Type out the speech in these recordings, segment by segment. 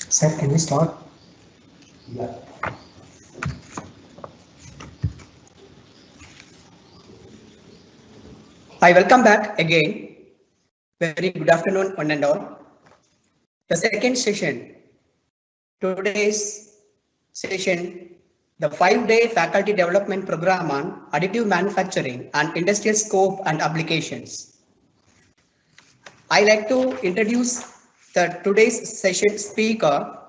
Sir, can we start? Yeah. I welcome back again. Very good afternoon, one and all. The second session, today's session, the 5-day faculty development program on additive manufacturing and industrial scope and applications. I like to introduce the today's session speaker.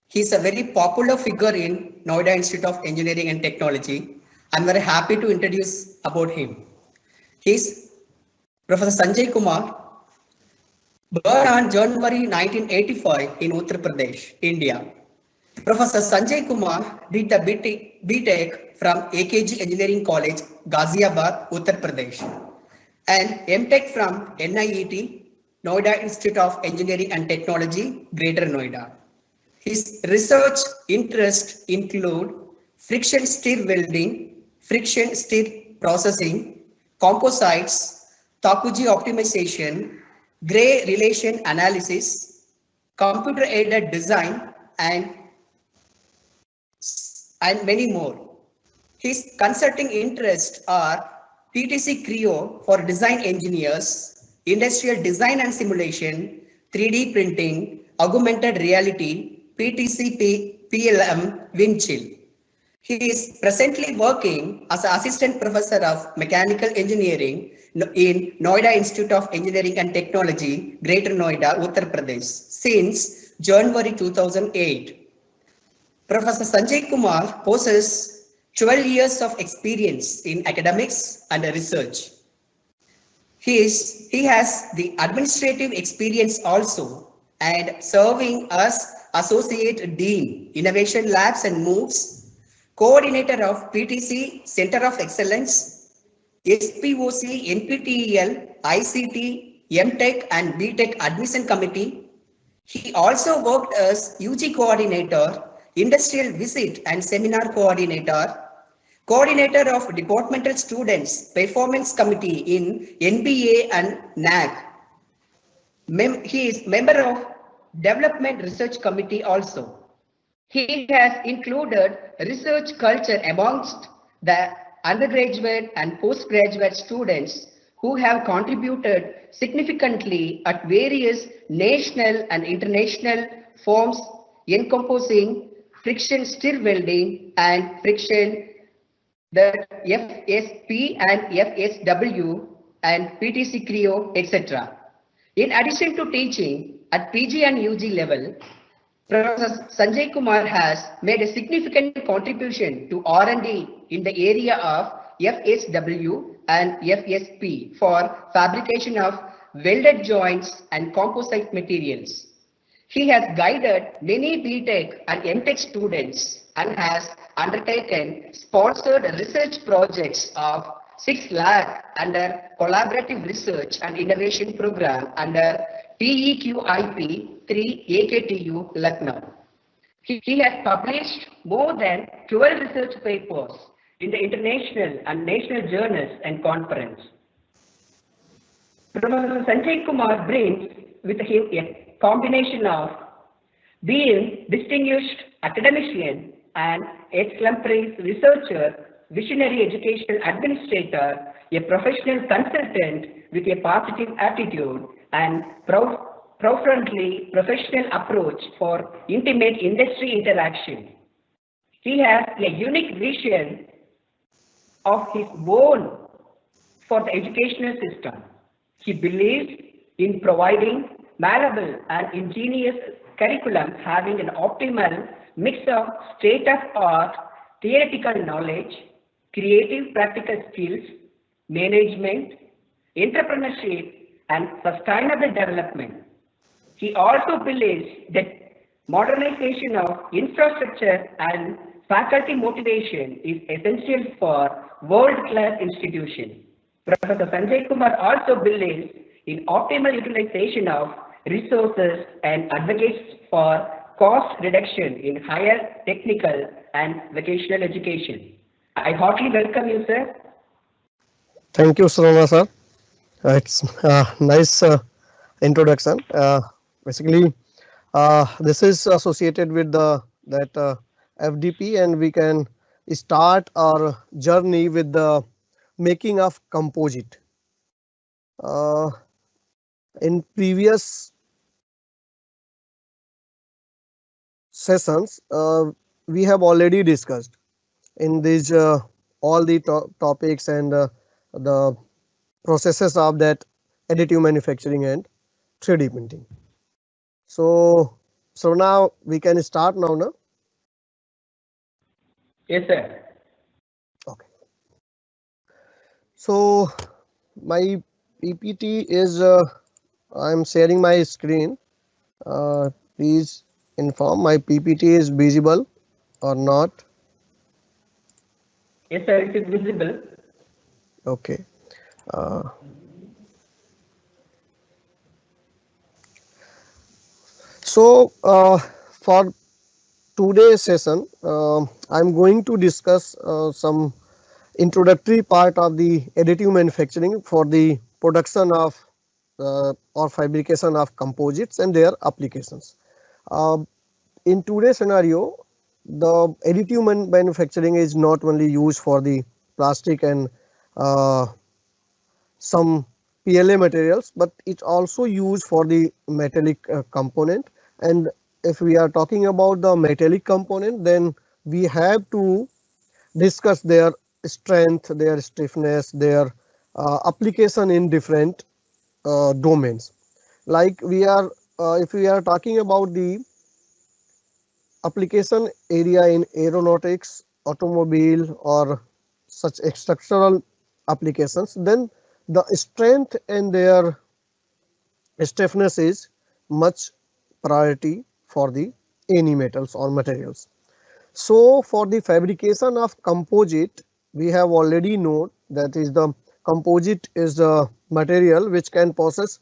He is a very popular figure in Noida Institute of Engineering and Technology. I'm very happy to introduce about him. He is Professor Sanjay Kumar, born on January 1985 in Uttar Pradesh, India. Professor Sanjay Kumar did the BTech from AKG Engineering College, Ghaziabad, Uttar Pradesh, and MTech from NIET, Noida Institute of Engineering and Technology, Greater Noida. His research interests include friction stir welding, friction stir processing, composites, Takuji optimization, gray relation analysis, computer-aided design, and many more. His consulting interests are PTC Creo for design engineers, industrial design and simulation, 3D printing, augmented reality, PTC PLM, Windchill. He is presently working as an assistant professor of mechanical engineering in Noida Institute of Engineering and Technology, Greater Noida, Uttar Pradesh, since January 2008. Professor Sanjay Kumar possesses 12 years of experience in academics and research. He has the administrative experience also and serving as Associate Dean, Innovation Labs and Moves, Coordinator of PTC Center of Excellence, SPOC, NPTEL, ICT, MTech and BTech Admission Committee. He also worked as UG Coordinator, Industrial Visit and Seminar Coordinator, Coordinator of Departmental Students Performance Committee in NBA and NAC. He is member of Development Research Committee also. He has included research culture amongst the undergraduate and postgraduate students who have contributed significantly at various national and international forums encompassing friction stir welding and friction, the FSP and FSW and PTC Creo, etc. In addition to teaching at PG and UG level, Professor Sanjay Kumar has made a significant contribution to R&D in the area of FSW and FSP for fabrication of welded joints and composite materials. He has guided many BTech and MTech students and has undertaken sponsored research projects of 6 lakh under Collaborative Research and Innovation Program under TEQIP 3 AKTU Lucknow. He has published more than 12 research papers in the international and national journals and conferences. Professor Sanjay Kumar brings with him a combination of being distinguished academician and exemplary researcher, visionary educational administrator, a professional consultant with a positive attitude and profoundly professional approach for intimate industry interaction. He has a unique vision of his own for the educational system. He believes in providing malleable and ingenious curriculum having an optimal mix of state-of-art theoretical knowledge, creative practical skills, management, entrepreneurship, and sustainable development. He also believes that modernization of infrastructure and Faculty motivation is essential for world-class institution. Professor Sanjay Kumar also believes in optimal utilization of resources and advocates for cost reduction in higher technical and vocational education. I heartily welcome you, sir. Thank you, Sarana sir. It's nice introduction. Basically, this is associated with the that FDP, and we can start our journey with the making of composite. Uh, in previous sessions, we have already discussed in these all the topics and the processes of that additive manufacturing and 3D printing. So now we can start now, no? Yes, sir. Okay. So my PPT is I'm sharing my screen. Please inform my PPT is visible or not. Yes, sir, it is visible. Okay. So for today's session, I'm going to discuss some introductory part of the additive manufacturing for the production of or fabrication of composites and their applications. In today's scenario, the additive manufacturing is not only used for the plastic and some PLA materials, but it's also used for the metallic component. And if we are talking about the metallic component, then we have to discuss their strength, their stiffness, their application in different domains. Like if we are talking about the application area in aeronautics, automobile, or such structural applications, then the strength and their stiffness is much priority for the any metals or materials. So for the fabrication of composite, we have already known that is the composite is the material which can possess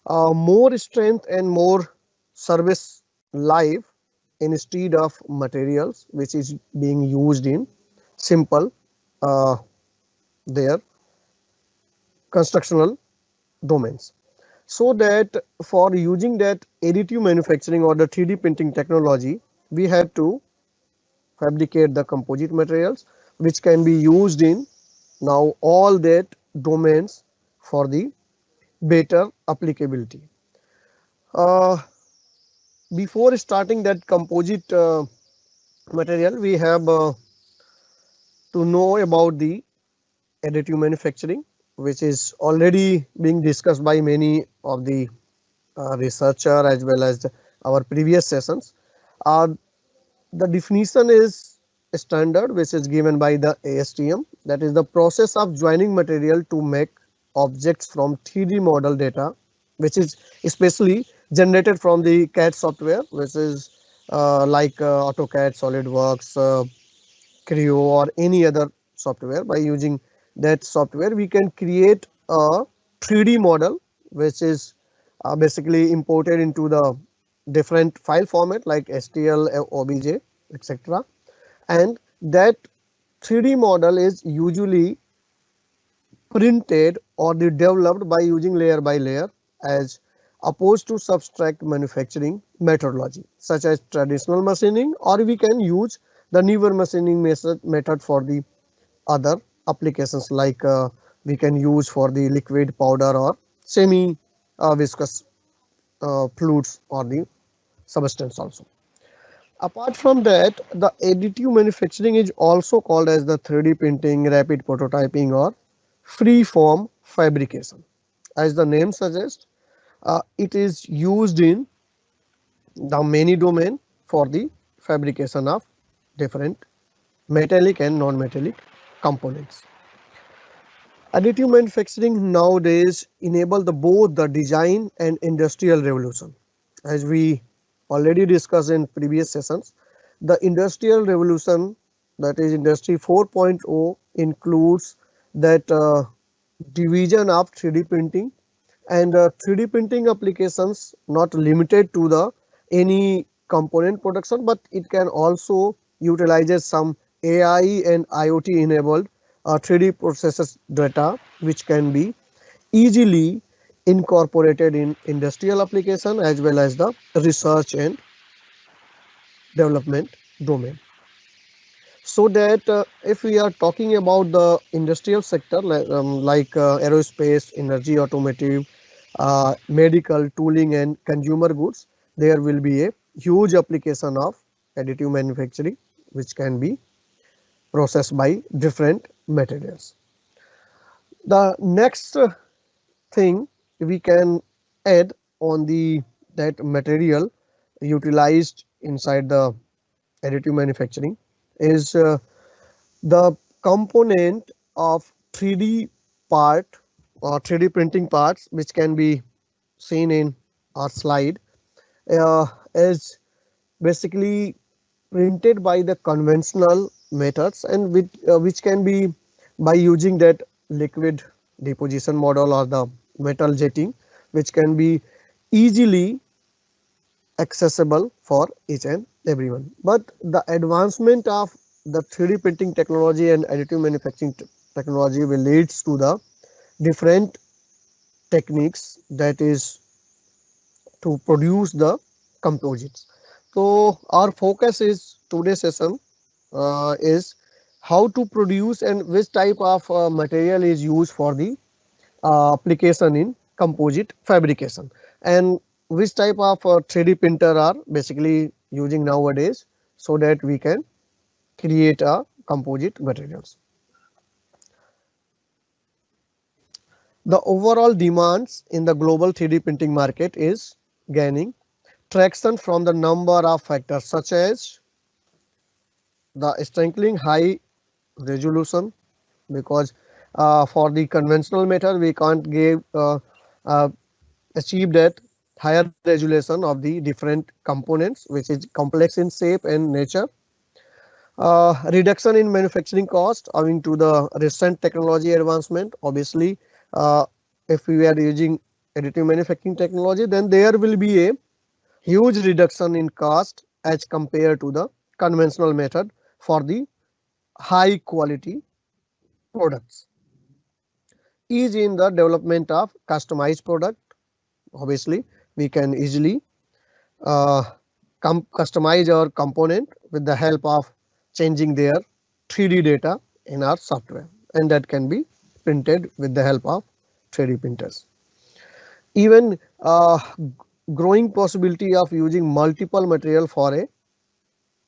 more strength and more service life instead of materials which is being used in simple their constructional domains. So that for using that additive manufacturing or the 3D printing technology, we have to fabricate the composite materials which can be used in now all that domains for the better applicability. Before starting that composite material, we have to know about the additive manufacturing, which is already being discussed by many of the researcher as well as our previous sessions. The definition is standard, which is given by the ASTM, that is the process of joining material to make objects from 3D model data, which is especially generated from the CAD software, which is like AutoCAD, SolidWorks, Creo, or any other software. By using that software, we can create a 3D model, which is basically imported into the different file format like STL, OBJ, etc. And that 3D model is usually printed or developed by using layer by layer as opposed to subtract manufacturing methodology such as traditional machining, or we can use the newer machining method for the other applications like we can use for the liquid, powder, or semi viscous fluids or the substance also. Apart from that, the additive manufacturing is also called as the 3D printing, rapid prototyping, or free form fabrication. As the name suggests, it is used in the many domain for the fabrication of different metallic and non-metallic components. Additive manufacturing nowadays enable both the design and industrial revolution. As we already discussed in previous sessions, the industrial revolution that is Industry 4.0, includes that division of 3D printing, and 3D printing applications not limited to the any component production, but it can also utilizes some AI and IoT enabled 3D processes data, which can be easily incorporated in industrial application as well as the research and development domain. So that if we are talking about the industrial sector like aerospace, energy, automotive, medical, tooling and consumer goods, there will be a huge application of additive manufacturing which can be processed by different materials. The next thing we can add on the that material utilized inside the additive manufacturing is the component of 3D part or 3D printing parts, which can be seen in our slide, is basically printed by the conventional methods, and which can be by using that liquid deposition model or the metal jetting, which can be easily accessible for each and everyone. But the advancement of the 3D printing technology and additive manufacturing technology will leads to the different techniques, that is to produce the composites. So our focus is today's session is how to produce and which type of material is used for the application in composite fabrication, and which type of 3D printer are basically using nowadays, so that we can create a composite materials. The overall demands in the global 3D printing market is gaining traction from the number of factors such as the strengthening high resolution, because for the conventional method we can't give achieve that higher resolution of the different components, which is complex in shape and nature. Reduction in manufacturing cost owing to the recent technology advancement. Obviously, if we are using additive manufacturing technology, then there will be a huge reduction in cost as compared to the conventional method for the high quality products. Ease in the development of customized product. Obviously, we can easily customize our component with the help of changing their 3D data in our software, and that can be printed with the help of 3D printers. Even growing possibility of using multiple material for a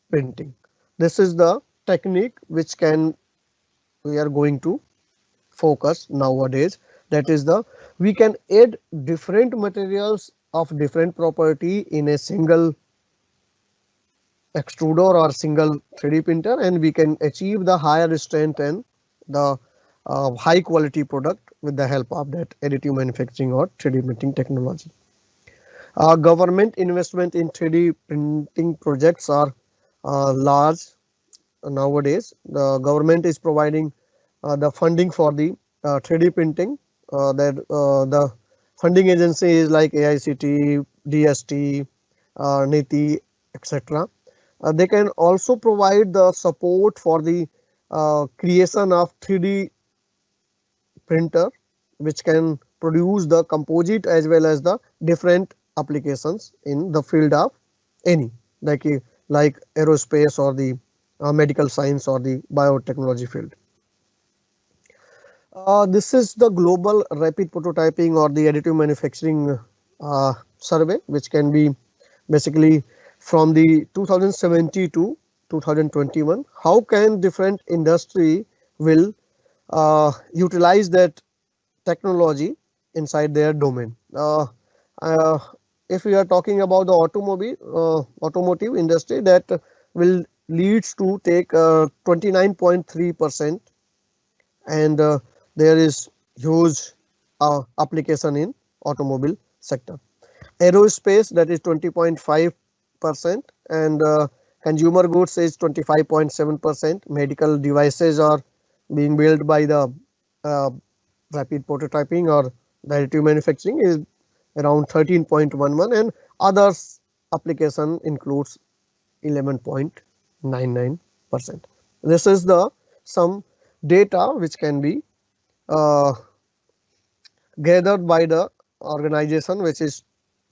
printing. This is the technique which we are going to focus nowadays. That is we can add different materials of different property in a single extruder or single 3D printer, and we can achieve the higher strength and the high quality product with the help of that additive manufacturing or 3D printing technology. Government investment in 3D printing projects are large nowadays. The government is providing the funding for the 3D printing. The funding agency is like AICTE, DST, NITI, etc. They can also provide the support for the creation of 3D printer, which can produce the composite as well as the different applications in the field of any like aerospace or the medical science or the biotechnology field. This is the global rapid prototyping or the additive manufacturing survey, which can be basically from the 2017 to 2021. How can different industry will utilize that technology inside their domain? If we are talking about the automotive industry, that will leads to take 29.3%, and there is huge application in automobile sector. Aerospace, that is 20.5%, and Consumer goods is 25.7%. Medical devices are being built by the rapid prototyping or the additive manufacturing is around 13.11, and others application includes 11.99%. This is the some data which can be gathered by the organization which is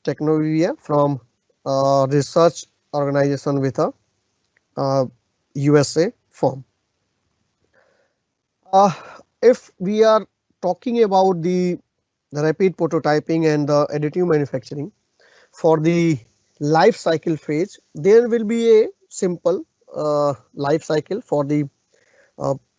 Technovia from research organization with a USA firm. If we are talking about the rapid prototyping and the additive manufacturing, for the life cycle phase, there will be a simple life cycle for the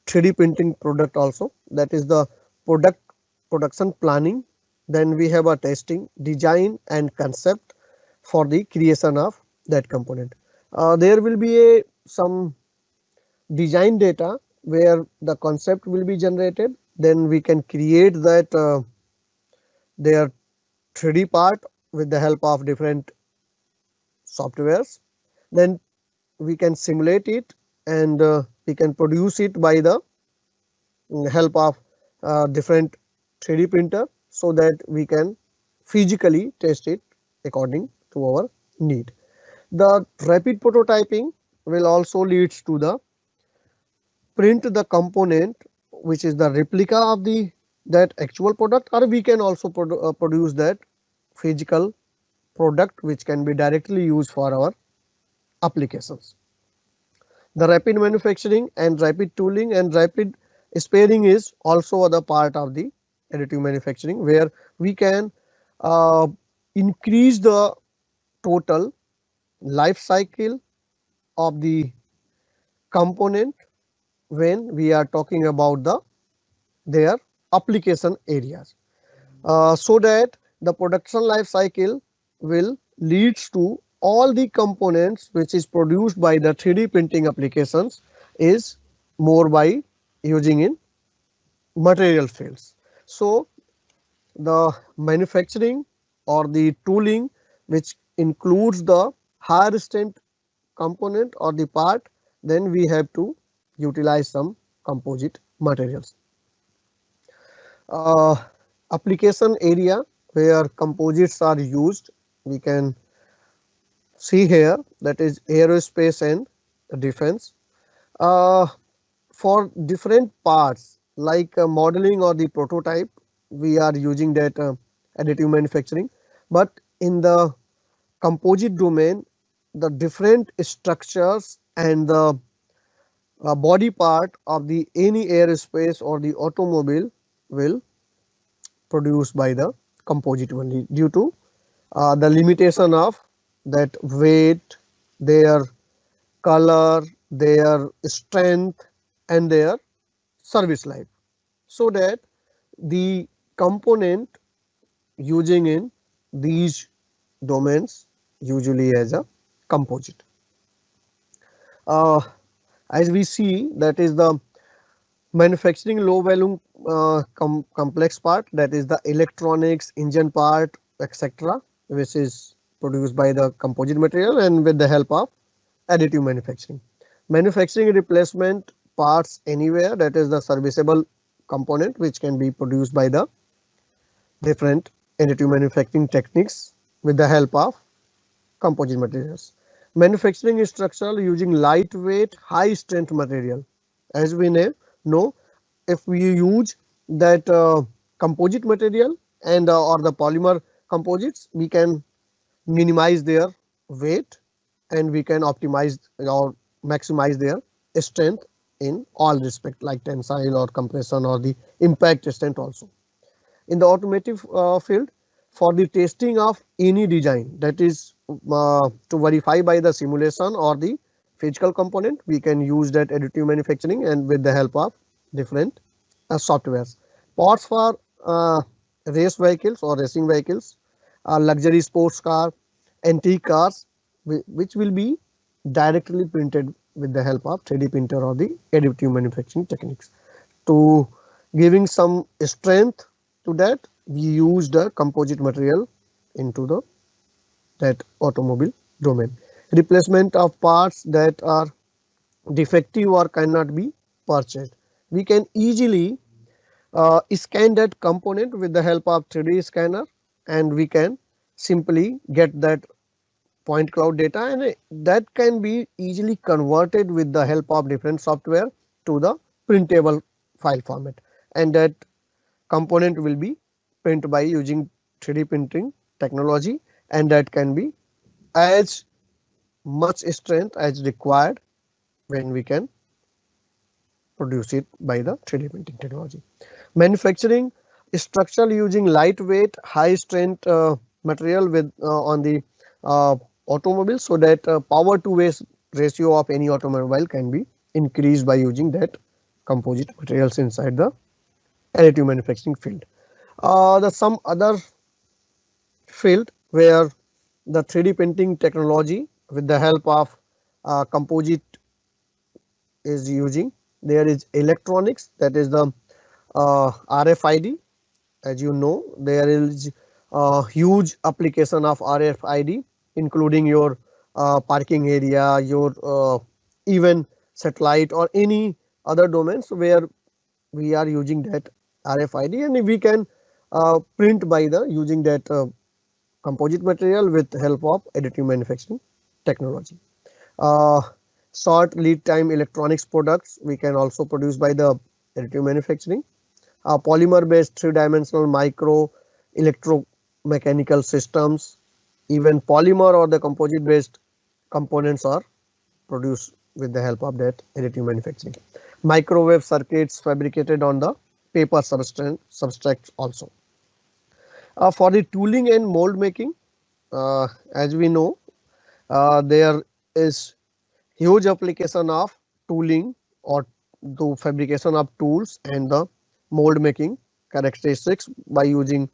3D printing product also. That is the production planning. Then we have a testing, design and concept for the creation of that component. There will be some design data where the concept will be generated. Then we can create that their 3D part with the help of different softwares. Then we can simulate it and we can produce it by the help of different 3D printer, so that we can physically test it according to our need. The rapid prototyping will also leads to the print the component which is the replica of the that actual product, or we can also produce that physical product which can be directly used for our applications. The rapid manufacturing and rapid tooling and rapid sparing is also other part of the additive manufacturing, where we can increase the total life cycle of the component when we are talking about their application areas, so that the production life cycle will leads to all the components which is produced by the 3D printing applications is more by using in material fields. So the manufacturing or the tooling which includes the higher strength component or the part, then we have to utilize some composite materials. Application area where composites are used, we can see here, that is aerospace and defense. For different parts like modeling or the prototype, we are using that additive manufacturing, but in the composite domain, the different structures and the body part of the any aerospace or the automobile will produced by the composite only, due to the limitation of that weight, their color, their strength and their service life, so that the component using in these domains usually as a composite. As we see, that is the manufacturing low volume complex part, that is the electronics, engine part, etc., which is produced by the composite material and with the help of additive manufacturing. Manufacturing replacement parts anywhere, that is the serviceable component which can be produced by the different additive manufacturing techniques with the help of composite materials. Manufacturing structure using lightweight high strength material. As we know, if we use that composite material and or the polymer composites, we can minimize their weight and we can optimize or maximize their strength in all respect, like tensile or compression or the impact strength also. In the automotive field, for the testing of any design, that is to verify by the simulation or the physical component, we can use that additive manufacturing and with the help of different softwares. Parts for race vehicles or racing vehicles, luxury sports car, antique cars, which will be directly printed with the help of 3D printer or the additive manufacturing techniques. To giving some strength to that, we use the composite material into that automobile domain. replacement of parts that are defective or cannot be purchased. We can easily scan that component with the help of 3D scanner, and we can simply get that point cloud data, and that can be easily converted with the help of different software to the printable file format, and that component will be print by using 3D printing technology, and that can be as much strength as required when we can produce it by the 3D printing technology. Manufacturing structure using lightweight, high strength material with on the automobile, so that power to waste ratio of any automobile can be increased by using that composite materials inside the additive manufacturing field. The some other field where the 3D printing technology with the help of composite is using, there is electronics, that is the RFID. As you know, there is a huge application of RFID, including your parking area, your even satellite or any other domains where we are using that RFID, and we can print by the using that composite material with help of additive manufacturing technology. Short lead time electronics products we can also produce by the additive manufacturing. Polymer based 3-dimensional micro electromechanical systems, even polymer or the composite based components are produced with the help of that additive manufacturing. Microwave circuits fabricated on the paper substrates also. For the tooling and mold making, as we know, there is huge application of tooling or the fabrication of tools and the mold making characteristics by using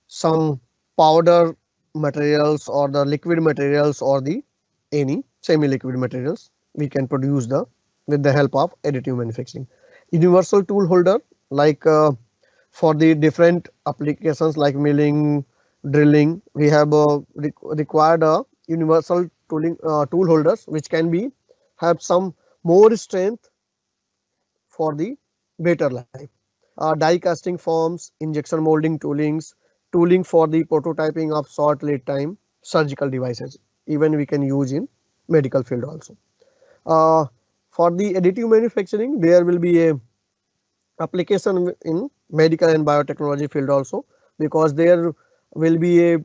some powder materials or the liquid materials or the any semi-liquid materials we can produce the with the help of additive manufacturing. Universal tool holder, like for the different applications like milling, drilling, we have required a universal tool holders which can be have some more strength for the better life. Die casting forms, injection molding toolings, tooling for the prototyping of short lead time surgical devices, even we can use in medical field also. For the additive manufacturing, there will be a application in medical and biotechnology field also, because there will be a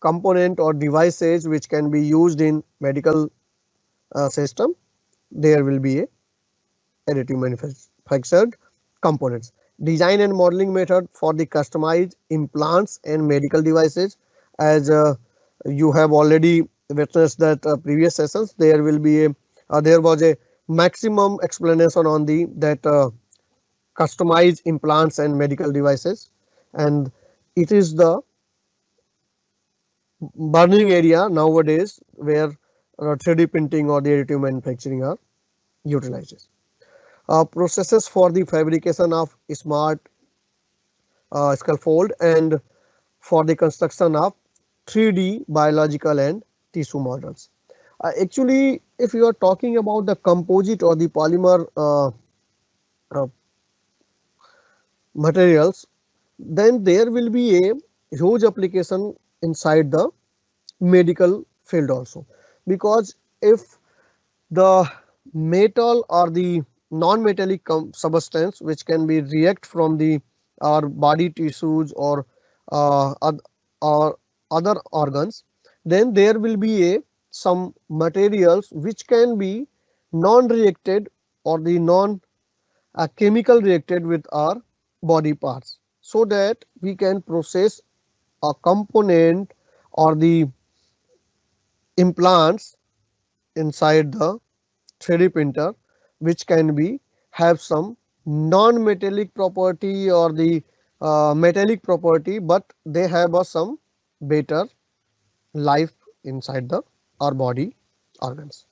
component or devices which can be used in medical system. There will be a additive manufactured components. Design and modeling method for the customized implants and medical devices, as you have already witnessed that previous sessions, there will be a there was a maximum explanation on the that customized implants and medical devices, and it is the burning area nowadays where 3D printing or the additive manufacturing are utilized. Processes for the fabrication of smart scaffold and for the construction of 3D biological and tissue models. Actually, if you are talking about the composite or the polymer materials, then there will be a huge application inside the medical field also, because if the metal or the non-metallic substance which can be react from the our body tissues or other organs, then there will be a some materials which can be non-reacted or the non chemical reacted with our body parts, so that we can process a component or the implants inside the 3D printer, which can be have some non-metallic property or the metallic property, but they have some better life inside the our body organs.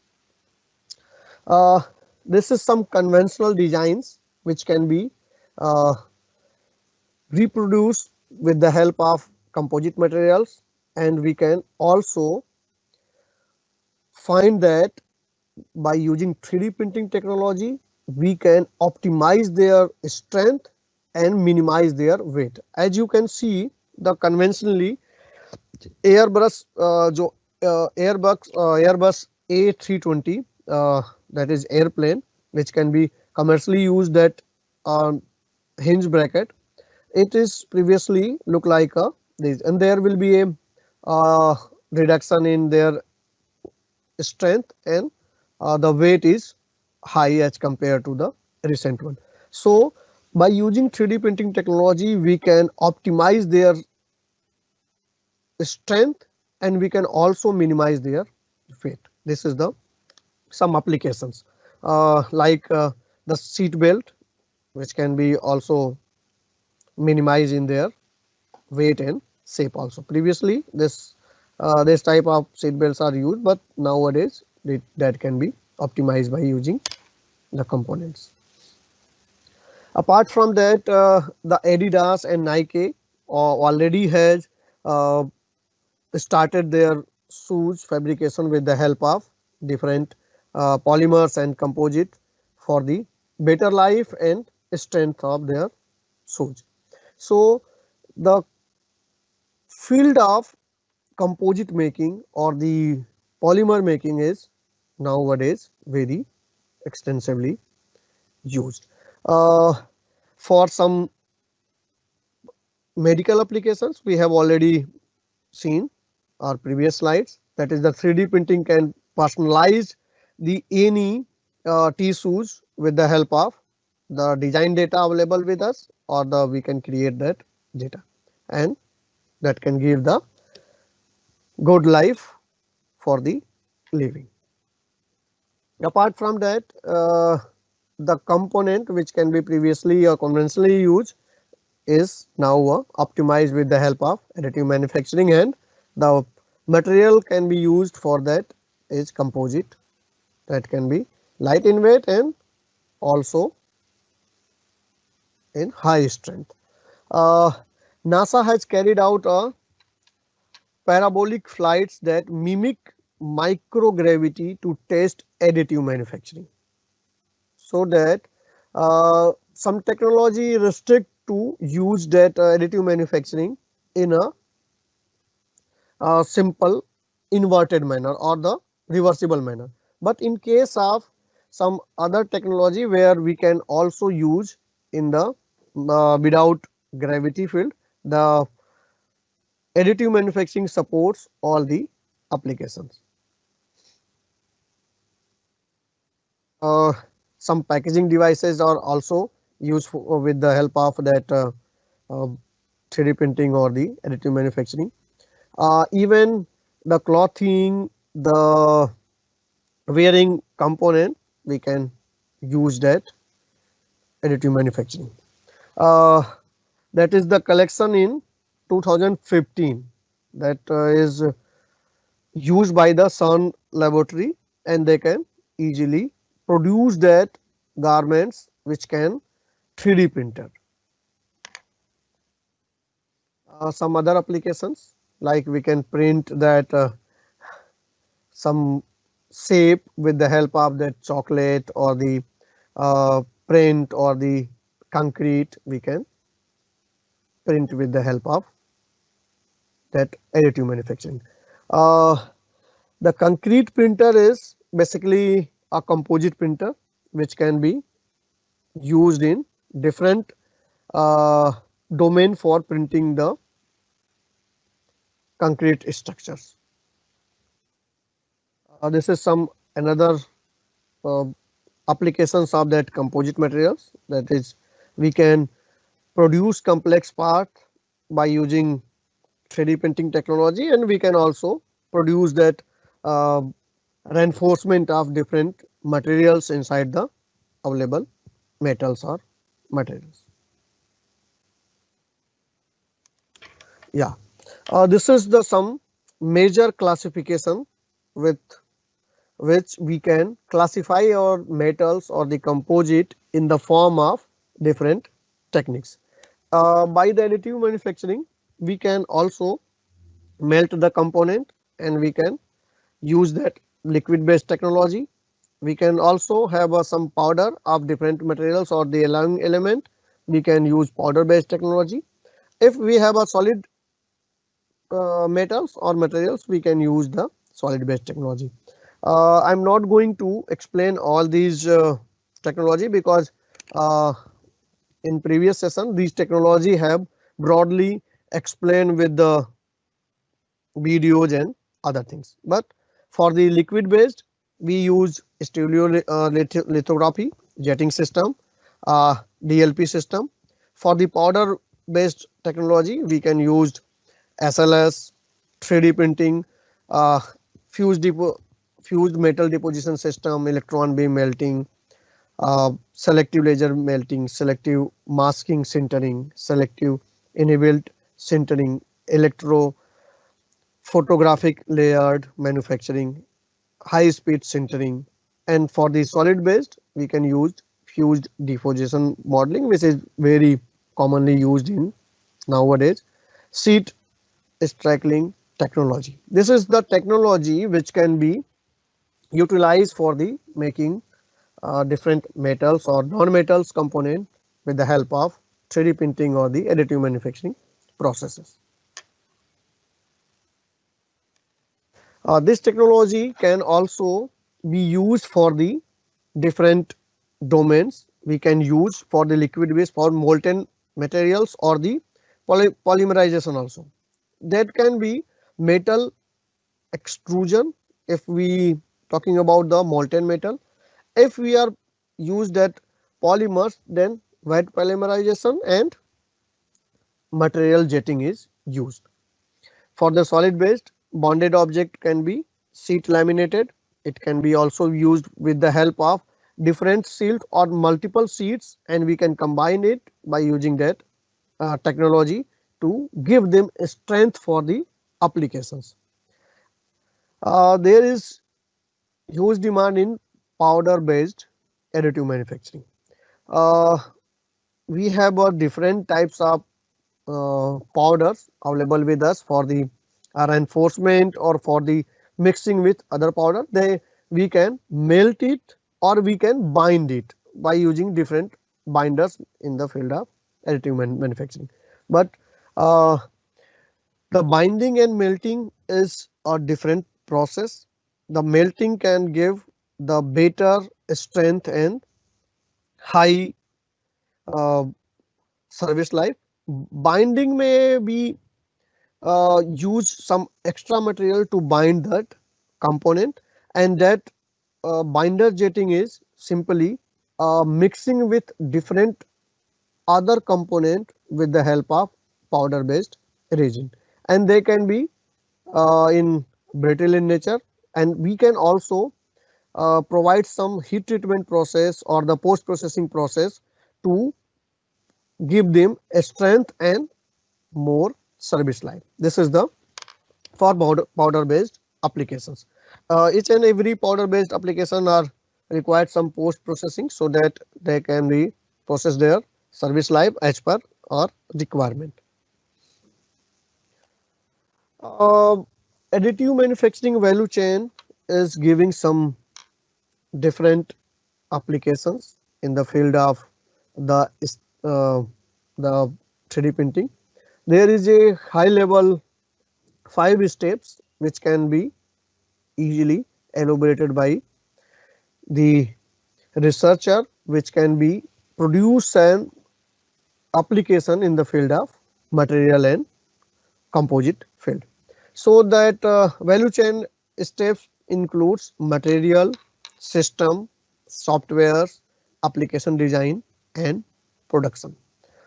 This is some conventional designs which can be reproduced with the help of composite materials, and we can also find that by using 3D printing technology, we can optimize their strength and minimize their weight. As you can see, the conventionally Airbus Airbus A320 that is airplane, which can be commercially used at hinge bracket. It is previously look like a this, and there will be a reduction in their strength, and the weight is high as compared to the recent one. So by using 3D printing technology, we can optimize their strength and we can also minimize their weight. This is the some applications like the seat belt, which can be also minimized in their weight and shape also. Previously this type of seat belts are used, but nowadays that can be optimized by using the components. Apart from that, the Adidas and Nike already has started their shoes fabrication with the help of different polymers and composite for the better life and strength of their shoes. So the field of composite making or the polymer making is nowadays very extensively used for some medical applications. We have already seen our previous slides, that is the 3D printing can personalize the any tissues with the help of the design data available with us, or the we can create that data, and that can give the good life for the living. Apart from that, the component which can be previously or conventionally used is now optimized with the help of additive manufacturing, and the material can be used for that is composite, that can be light in weight and also in high strength. NASA has carried out a parabolic flights that mimic microgravity to test additive manufacturing, so that some technology restrict to use that additive manufacturing in a simple inverted manner or the reversible manner. But in case of some other technology where we can also use in the without gravity field, the additive manufacturing supports all the applications. Some packaging devices are also used with the help of that 3D printing or the additive manufacturing. Even the clothing, the wearing component, we can use that additive manufacturing. That is the collection in 2015 that is used by the CERN laboratory, and they can easily produce that garments which can 3D printed. Some other applications, like we can print that some shape with the help of that chocolate, or the print or the concrete, we can print with the help of that additive manufacturing. The concrete printer is basically a composite printer which can be used in different domain for printing the concrete structures. This is some another applications of that composite materials, that is we can produce complex part by using 3D printing technology, and we can also produce that reinforcement of different materials inside the available metals or materials. Yeah, this is the some major classification with which we can classify our metals or the composite in the form of different techniques. By the additive manufacturing, we can also melt the component, and we can use that liquid based technology. We can also have some powder of different materials or the alloying element. We can use powder based technology. If we have a solid metals or materials, we can use the solid based technology. I'm not going to explain all these technology because in previous session these technology have broadly explained with the videos and other things. But for the liquid based, we use stereolithography, jetting system, DLP system. For the powder based technology, we can use SLS, 3D printing, uh, fused, fused metal deposition system, electron beam melting, selective laser melting, selective masking sintering, selective enabled sintering, electro photographic layered manufacturing, high speed sintering, and for the solid based we can use fused deposition modeling, which is very commonly used in nowadays, sheet straggling technology. This is the technology which can be utilized for the making different metals or non-metals component with the help of 3D printing or the additive manufacturing processes. This technology can also be used for the different domains. We can use for the liquid base for molten materials or the polymerization also. That can be metal extrusion if we talking about the molten metal. If we are use that polymers, then wet polymerization and material jetting is used. For the solid based, bonded object can be sheet laminated. It can be also used with the help of different sheet or multiple sheets, and we can combine it by using that technology to give them a strength for the applications. There is huge demand in powder based additive manufacturing. Uh, we have different types of powders available with us for the reinforcement or for the mixing with other powder. We can melt it or we can bind it by using different binders in the field of additive manufacturing. But uh, the binding and melting is a different process. The melting can give the better strength and high service life. Binding may be use some extra material to bind that component, and that binder jetting is simply mixing with different other component with the help of powder based resin, and they can be in brittle in nature, and we can also provide some heat treatment process or the post processing process to give them a strength and more service life. This is the for powder based applications. Each and every powder based application are required some post processing so that they can be process their service life as per our requirement. Uh, Additive manufacturing value chain is giving some different applications in the field of the uh, the 3D printing. There is a high level 5 steps which can be easily elaborated by the researcher, which can be produce an application in the field of material and composite field. So that value chain steps includes material, system, software, application design and production.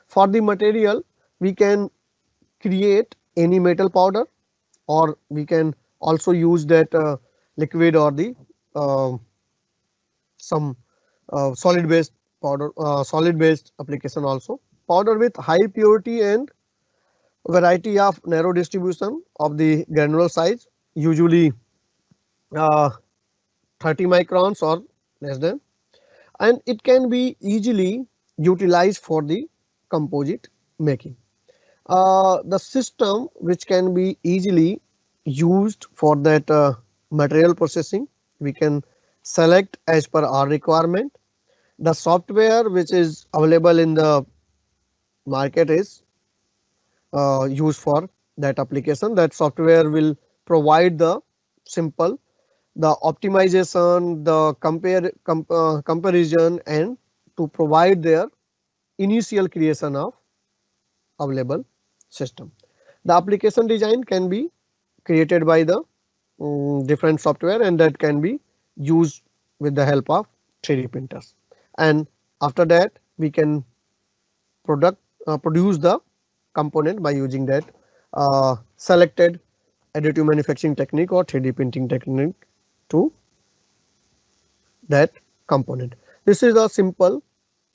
For the material, we can create any metal powder, or we can also use that liquid or the some solid based powder, solid based application also. Powder with high purity and variety of narrow distribution of the granular size, usually uh, 30 microns or less than, and it can be easily utilized for the composite making. The system which can be easily used for that material processing, we can select as per our requirement. The software which is available in the market is used for that application. That software will provide the simple, the optimization, the comparison, and to provide their initial creation of available system. The application design can be created by the different software, and that can be used with the help of 3D printers. And after that we can produce the component by using that selected additive manufacturing technique or 3D printing technique to that component. This is a simple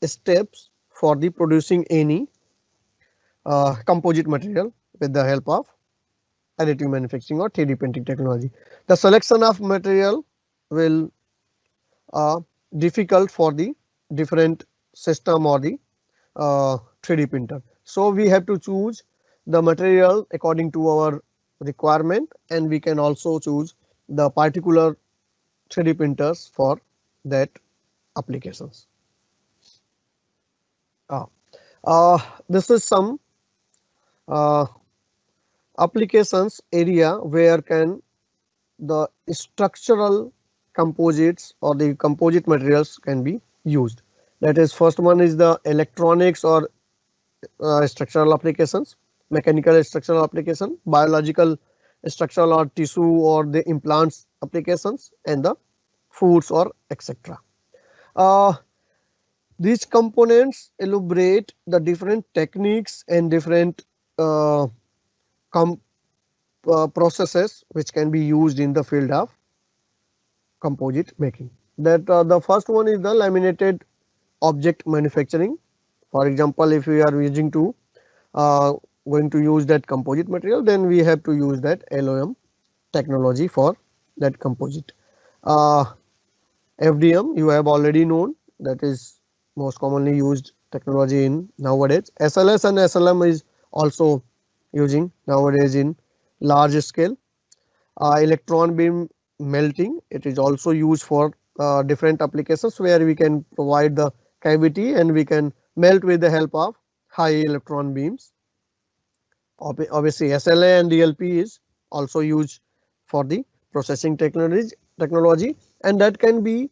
steps for the producing any composite material with the help of additive manufacturing or 3D printing technology. The selection of material will difficult for the different system or the 3D printer. So we have to choose the material according to our requirement, and we can also choose the particular 3D printers for that applications. This is some applications area where can the structural composites or the composite materials can be used. That is, first one is the electronics or structural applications, mechanical structural application, biological structural or tissue or the implants applications, and the foods or etc. These components elaborate the different techniques and different processes which can be used in the field of composite making. That the first one is the laminated object manufacturing. For example, if we are using to going to use that composite material, then we have to use that LOM technology for that composite. FDM you have already known, that is most commonly used technology in nowadays. SLS and SLM is also using nowadays in large scale. Electron beam melting, it is also used for different applications where we can provide the cavity and we can melt with the help of high electron beams. Obviously SLA and DLP is also used for the processing technology, and that can be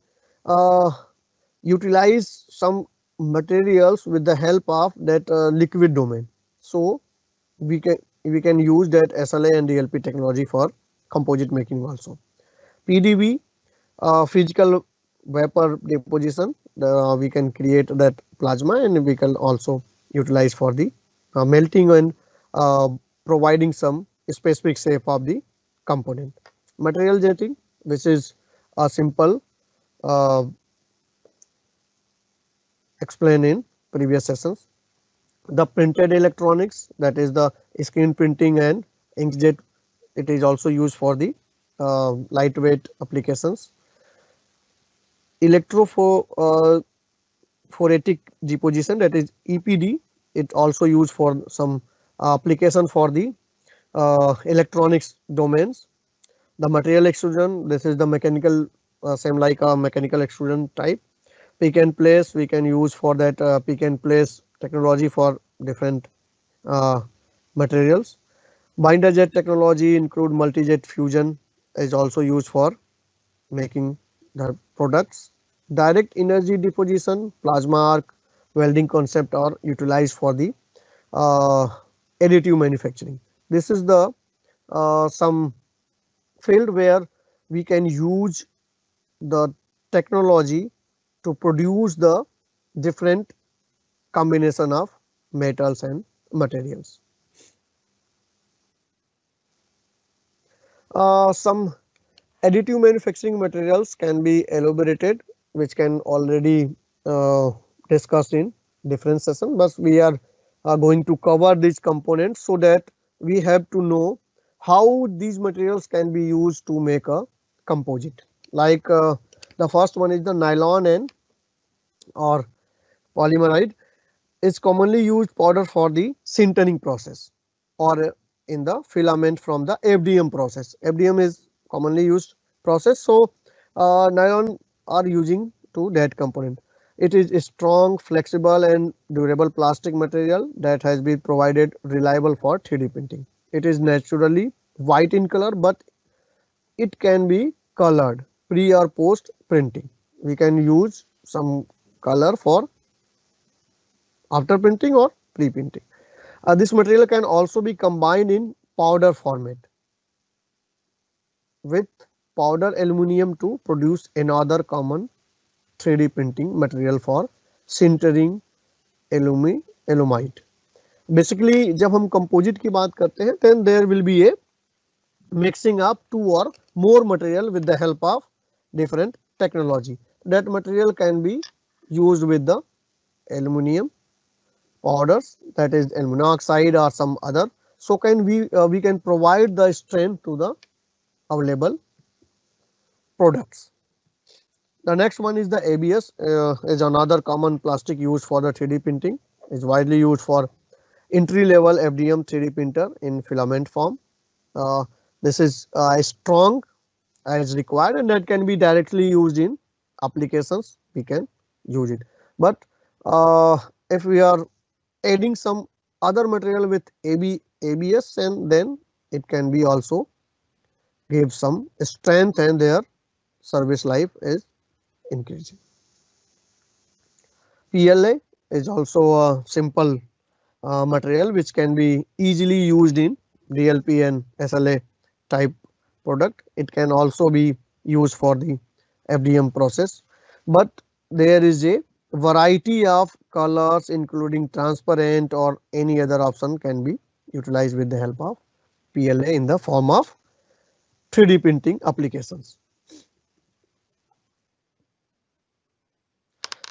utilize some materials with the help of that liquid domain. So we can use that SLA and DLP technology for composite making also. PDB, physical vapor deposition, we can create that plasma, and we can also utilize for the melting and providing some specific shape of the component. Material jetting, which is a simple explained in previous sessions. The printed electronics, that is the screen printing and inkjet, it is also used for the lightweight applications. Electrophoretic deposition, that is EPD, it also used for some application for the electronics domains. The material extrusion, this is the mechanical same like a mechanical extrusion type. Pick and place, we can use for that pick and place technology for different materials. Binder jet technology include multi-jet fusion, is also used for making the products. Direct energy deposition, plasma arc welding concept are utilized for the additive manufacturing. This is the some field where we can use the technology to produce the different combination of metals and materials. Some additive manufacturing materials can be elaborated, which can already discussed in different session, but we are going to cover these components so that we have to know how these materials can be used to make a composite. Like the first one is the nylon and or polymeride. is commonly used powder for the sintering process or in the filament from the FDM process. FDM is commonly used process. So nylon are using to that component. It is a strong, flexible and durable plastic material that has been provided reliable for 3D printing. It is naturally white in color, but it can be colored pre or post printing. We can use some color for after printing or pre printing. This material can also be combined in powder format with powder aluminum to produce another common 3D printing material for sintering alumite. Basically जब हम composite की बात करते हैं then there will be a mixing up two or more material with the help of different technology. That material can be used with the aluminum powders, that is aluminum oxide or some other. So can we can provide the strength to the available products. The next one is the ABS, is another common plastic used for the 3D printing. Is widely used for entry level FDM 3D printer in filament form. This is strong as required and that can be directly used in applications. We can use it, but if we are adding some other material with ABS, and then it can be also give some strength and their service life is increasing. PLA is also a simple material which can be easily used in DLP and SLA type product. It can also be used for the FDM process, but there is a variety of colors including transparent or any other option can be utilized with the help of PLA in the form of 3D printing applications.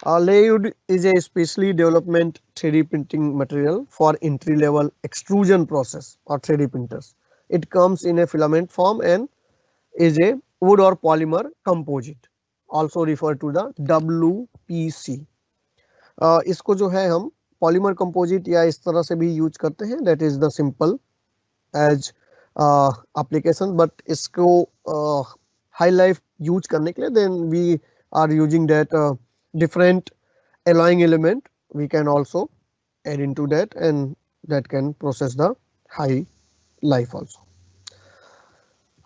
Laywood is a specially development 3D printing material for entry level extrusion process or 3D printers. It comes in a filament form and is a wood or polymer composite, also referred to the WPC. इसको जो है हम polymer composite या इस तरह से भी use करते हैं, that is the simple as application, but इसको हाई लाइफ यूज करने के लिए then we are using that different alloying element we can also add into that and that can process the high life also.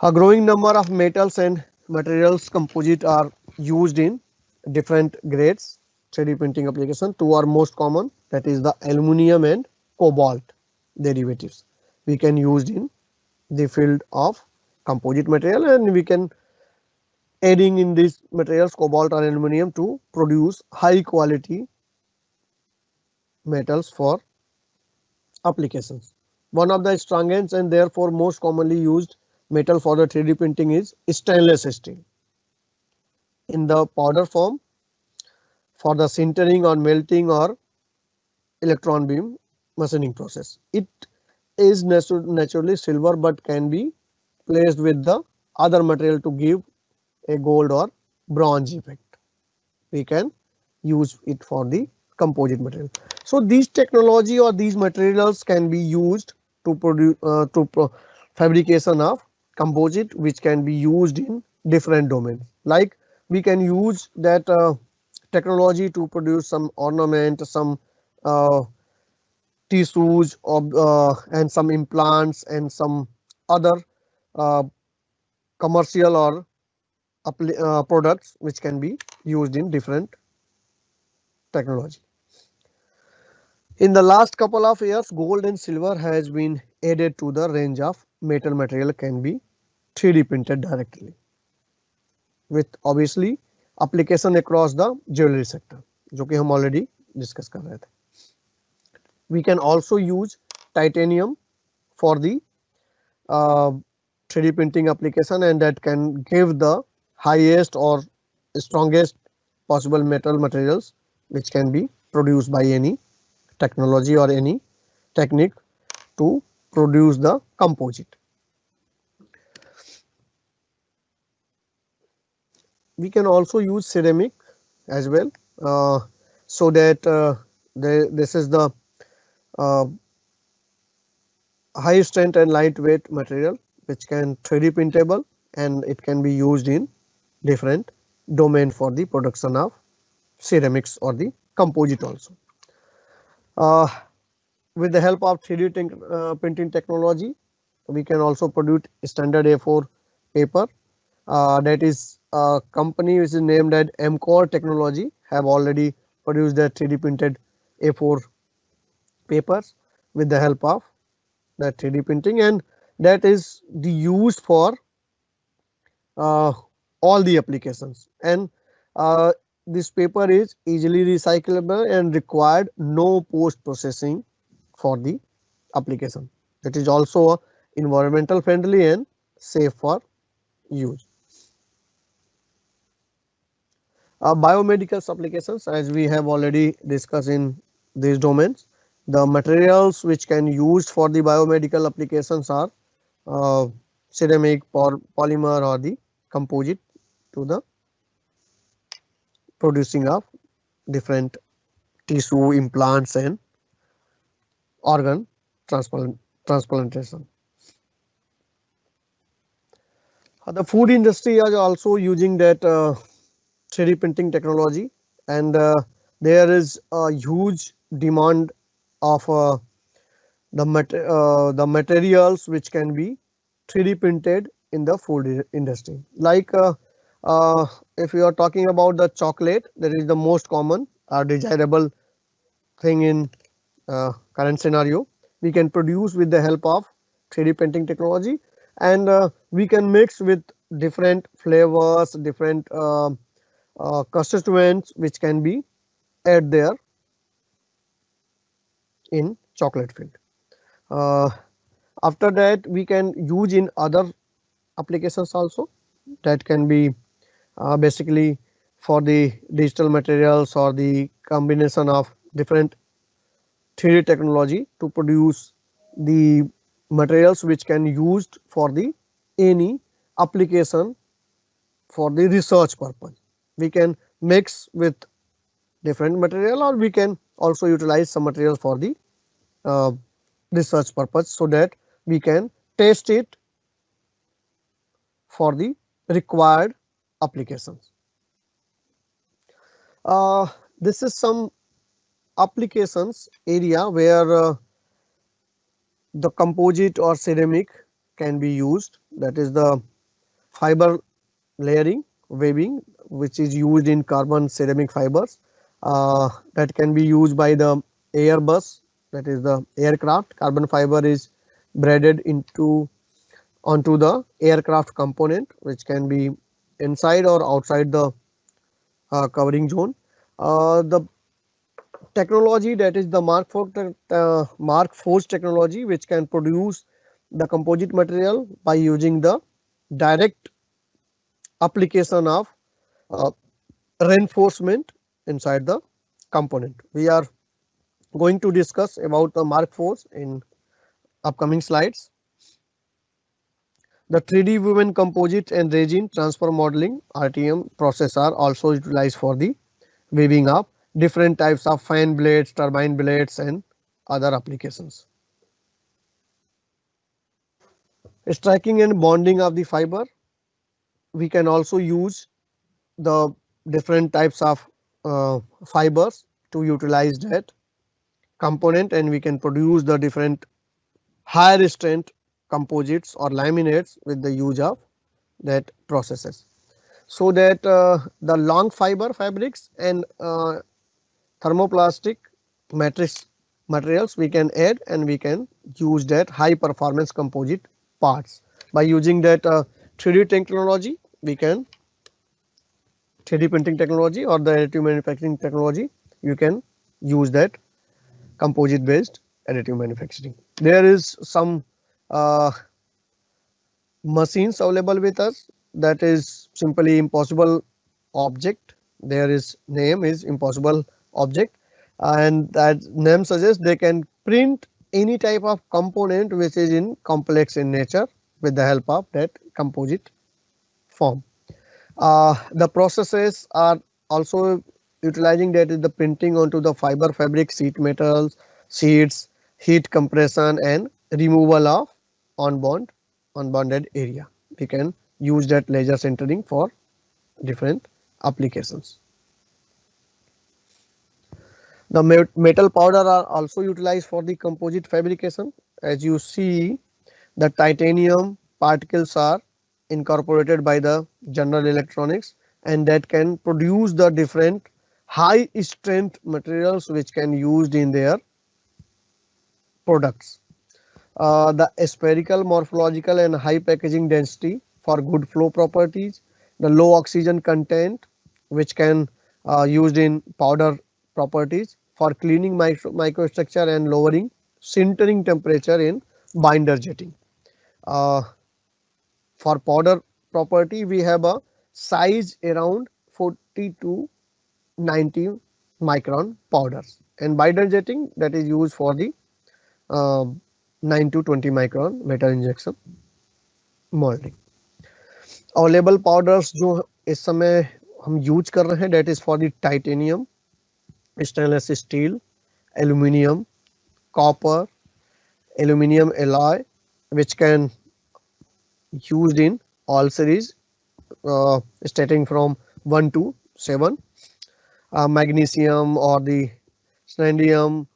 A growing number of metals and materials composite are used in different grades 3D printing application. Two are most common, that is the aluminum and cobalt derivatives we can use in the field of composite material, and we can adding in these materials cobalt or aluminum to produce high quality metals for applications. One of the strongest and therefore most commonly used metal for the 3D printing is stainless steel in the powder form for the sintering or melting or electron beam machining process. It is naturally silver but can be placed with the other material to give a gold or bronze effect. We can use it for the composite material. So these technology or these materials can be used to produce fabrication of composite, which can be used in different domains. Like we can use that technology to produce some ornament, some tissues and some implants and some other commercial or products which can be used in different technology. In the last couple of years, gold and silver has been added to the range of metal material can be 3D printed directly, with obviously application across the jewelry sector, जो कि हम already discuss कर रहे थे. We can also use titanium for the 3D printing application, and that can give the highest or strongest possible metal materials which can be produced by any technology or any technique to produce the composite. We can also use ceramic as well, so that This is the uh, high strength and lightweight material which can 3D printable, and it can be used in different domain for the production of ceramics or the composite also. With the help of 3D printing technology, we can also produce standard A4 paper. That is a company which is named as MCore Technology have already produced their 3D printed A4 papers with the help of that 3D printing, and that is the use for all the applications. And this paper is easily recyclable and required no post processing for the application. It is also environmental friendly and safe for use. Biomedical applications, as we have already discussed in these domains, the materials which can used for the biomedical applications are ceramic, polymer, or the composite to the producing of different tissue implants and organ transplantation. The food industry is also using that 3D printing technology, and there is a huge demand of the materials which can be 3D printed in the food industry. Like if you are talking about the chocolate, that is the most common desirable thing in current scenario. We can produce with the help of 3D printing technology, and we can mix with different flavors, different constituents which can be add there in chocolate field. After that, we can use in other applications also, that can be basically for the digital materials or the combination of different 3D technology to produce the materials which can used for the any application for the research purpose. We can mix with different material, or we can also utilize some material for the research purpose, so that we can test it for the required applications. This is some applications area where the composite or ceramic can be used. That is the fiber layering, weaving, which is used in carbon ceramic fibers, that can be used by the Airbus, that is the aircraft. Carbon fiber is braided onto the aircraft component, which can be inside or outside the covering zone. The technology, that is the Mark Forge technology, which can produce the composite material by using the direct application of reinforcement inside the component. We are going to discuss about the Mark Forge in upcoming slides. The 3D woven composite and resin transfer modeling RTM process are also utilized for the weaving of different types of fan blades, turbine blades, and other applications. Striking and bonding of the fiber, we can also use the different types of fibers to utilize that component, and we can produce the different higher strength composites or laminates with the use of that processes, so that the long fiber fabrics and thermoplastic matrix materials we can add, and we can use that high performance composite parts. By using that 3D technology, we can 3D printing technology or the additive manufacturing technology, you can use that composite based additive manufacturing. There is some machines available with us, that is simply Impossible Object. There is name is Impossible Object, and that name suggests they can print any type of component which is in complex in nature with the help of that composite form. The processes are also utilizing that is the printing onto the fiber fabric sheet metals, sheets, heat compression and removal of unbonded area. We can use that laser sintering for different applications. The metal powder are also utilized for the composite fabrication. As you see, the titanium particles are incorporated by the General Electronics, and that can produce the different high strength materials which can used in their products. The spherical morphological and high packaging density for good flow properties, the low oxygen content which can used in powder properties for cleaning microstructure and lowering sintering temperature in binder jetting. Uh, for powder property, we have a size around 40 to 90 micron powders, and binder jetting that is used for the 9 to 20 micron metal injection molding. Available powders जो इस समय हम use कर रहे हैं that is for the titanium, stainless steel, aluminium, copper, aluminium alloy which can used in all series starting from 1 to 7, magnesium or the scandium,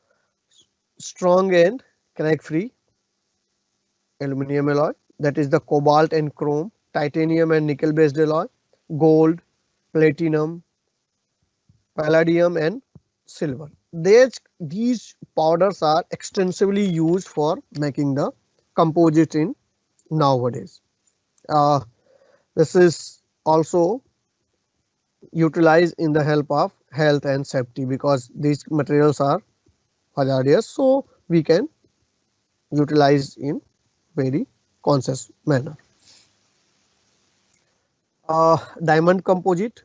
strong and crack free aluminum alloy, that is the cobalt and chrome, titanium and nickel based alloy, gold, platinum, palladium and silver. These powders are extensively used for making the composite in nowadays. This is also utilized in the help of health and safety because these materials are hazardous, so we can utilize in very conscious manner. Diamond composite,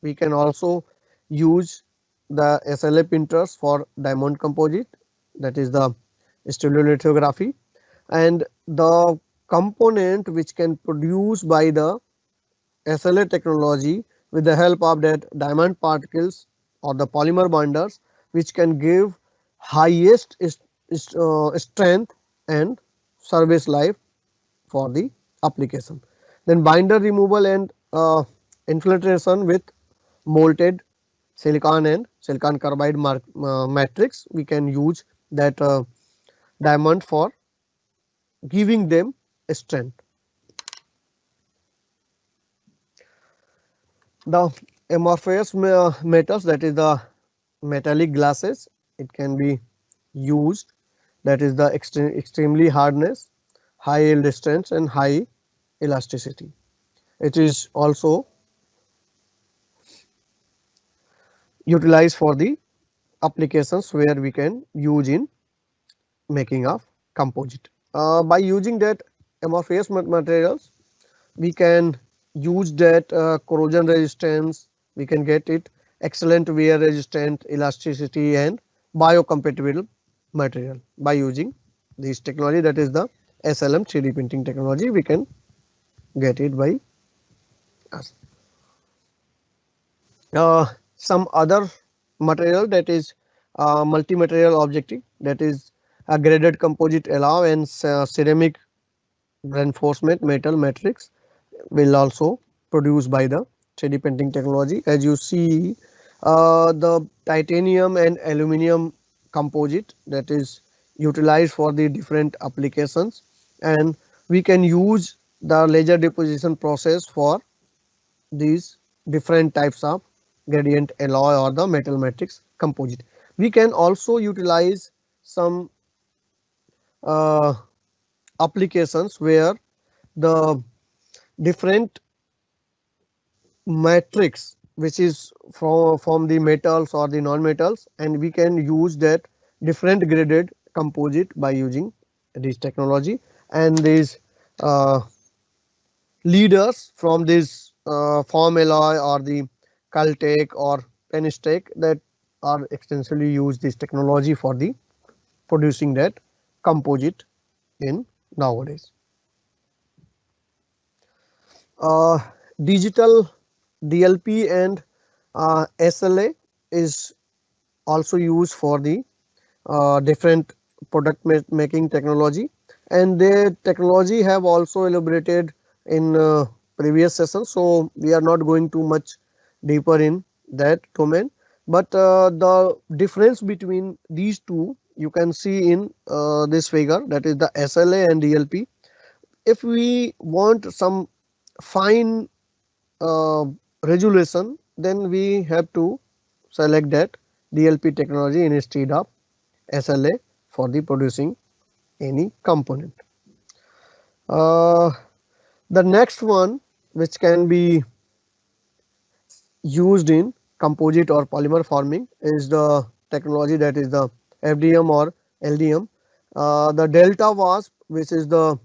we can also use the SLA printers for diamond composite, that is the stereolithography, and the component which can produce by the SLA technology with the help of that diamond particles or the polymer binders which can give highest strength and service life for the application. Then binder removal and infiltration with molted silicon and silicon carbide matrix, we can use that diamond for giving them strength. The amorphous metals, that is the metallic glasses, it can be used, that is the extremely hardness, high yield strength and high elasticity. It is also utilized for the applications where we can use in making of composite. By using that amorphous materials, we can use that corrosion resistance, we can get it excellent wear resistant, elasticity and biocompatible material by using this technology, that is the SLM 3D printing technology. We can get it by us. Some other material, that is multi-material objective, that is a graded composite alloy and ceramic reinforcement metal matrix will also produced by the 3D printing technology. As you see, the titanium and aluminum composite, that is utilized for the different applications, and we can use the laser deposition process for these different types of gradient alloy or the metal matrix composite. We can also utilize some applications where the different matrix which is from the metals or the non-metals, and we can use that different graded composite by using this technology, and these leaders from this form alloy or the Caltech or Penstech that are extensively used this technology for the producing that composite in nowadays. Digital DLP and SLA is also used for the different product making technology, and the technology have also elaborated in previous session, so we are not going too much deeper in that domain. But the difference between these two you can see in this figure, that is the SLA and DLP. If we want some fine resolution, then we have to select that DLP technology instead of SLA for the producing any component. The next one which can be used in composite or polymer forming is the technology, that is the FDM or LDM. The Delta Wasp, which is the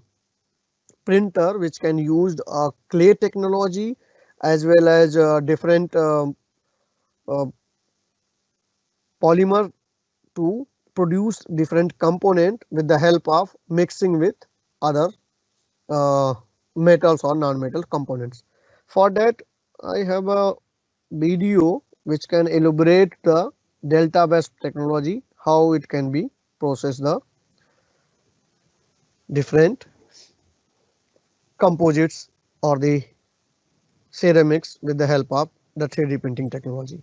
printer which can use clay technology as well as different uh, polymer to produce different component with the help of mixing with other metals or non-metal components. For that, I have a video which can elaborate the Delta Wasp technology, how it can be processed the different composites or the ceramics with the help of the 3D printing technology.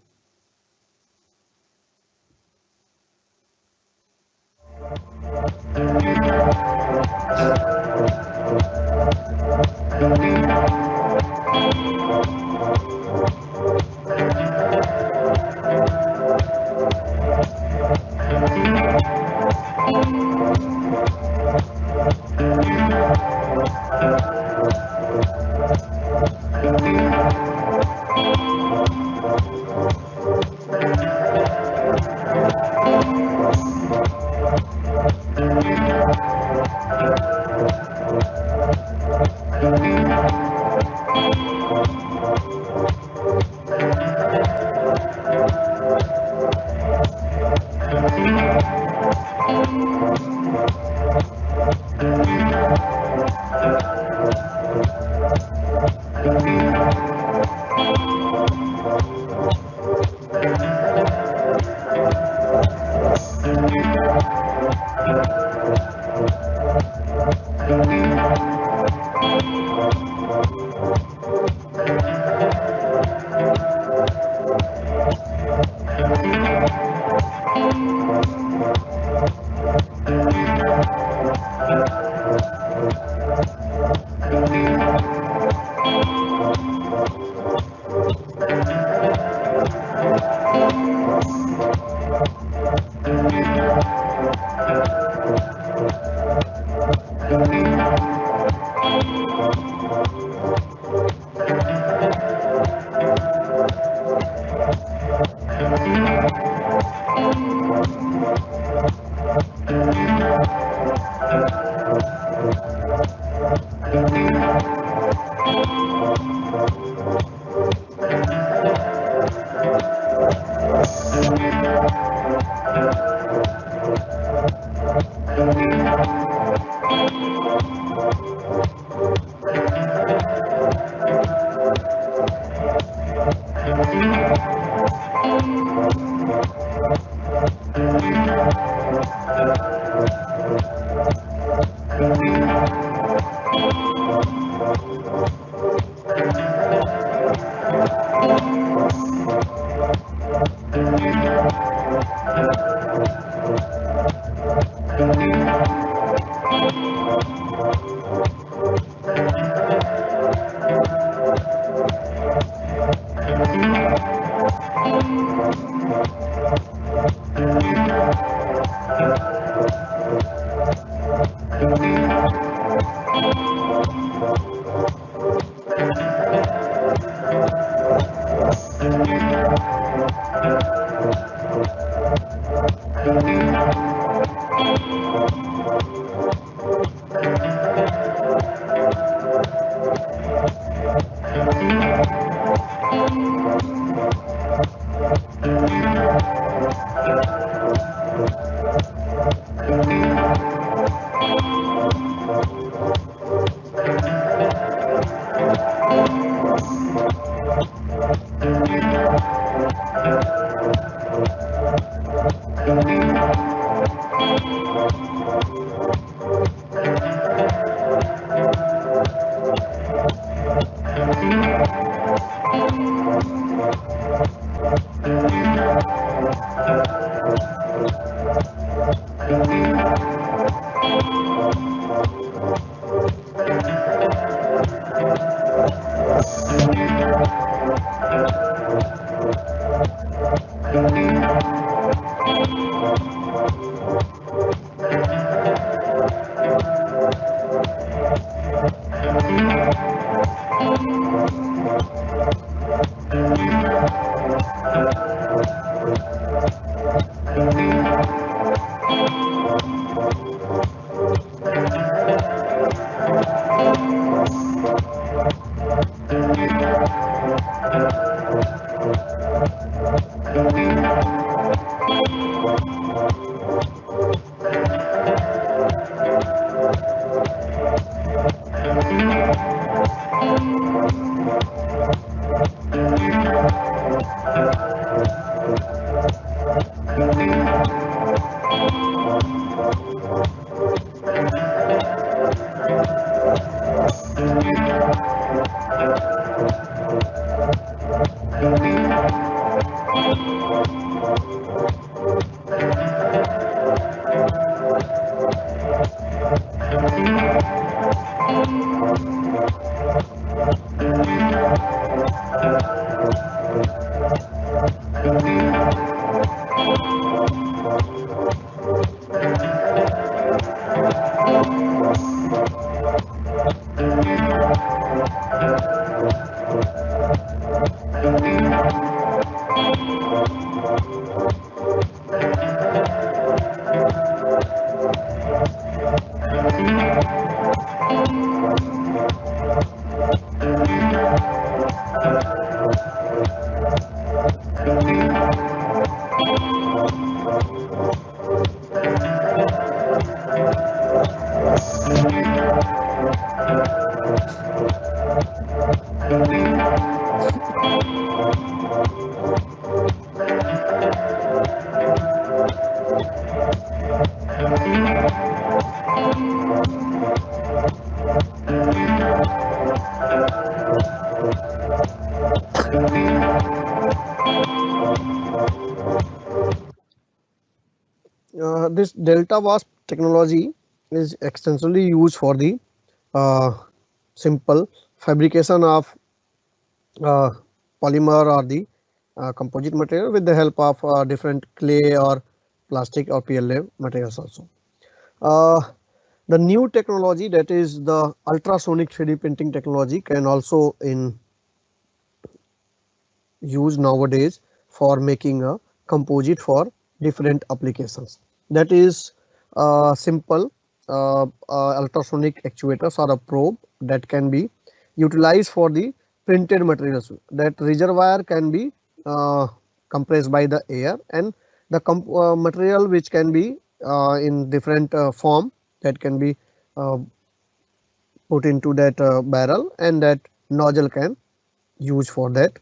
this delta wasp technology is extensively used for the simple fabrication of polymer or the composite material with the help of different clay or plastic or PLA materials also. The new technology, that is the ultrasonic 3D printing technology, can also in use nowadays for making a composite for different applications. That is simple ultrasonic actuators or a probe that can be utilized for the printed materials. That reservoir can be compressed by the air, and the material which can be in different form that can be put into that barrel, and that nozzle can use for that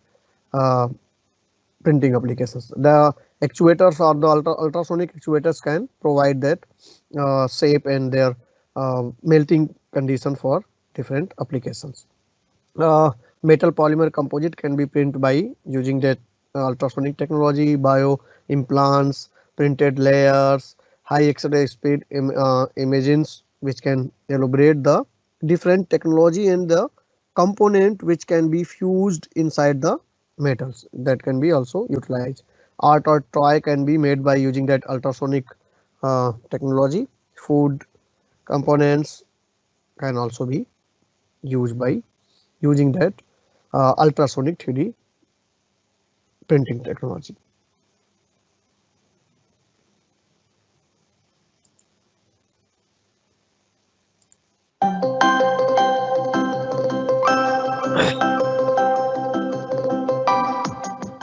printing applications. The actuators or the ultrasonic actuators can provide that shape and their melting condition for different applications. Metal polymer composite can be printed by using that ultrasonic technology, bio implants, printed layers, high X-ray speed images, which can elaborate the different technology and the component which can be fused inside the metals, that can be also utilized. Art or toy can be made by using that ultrasonic technology. Food components can also be used by using that ultrasonic 3D printing technology.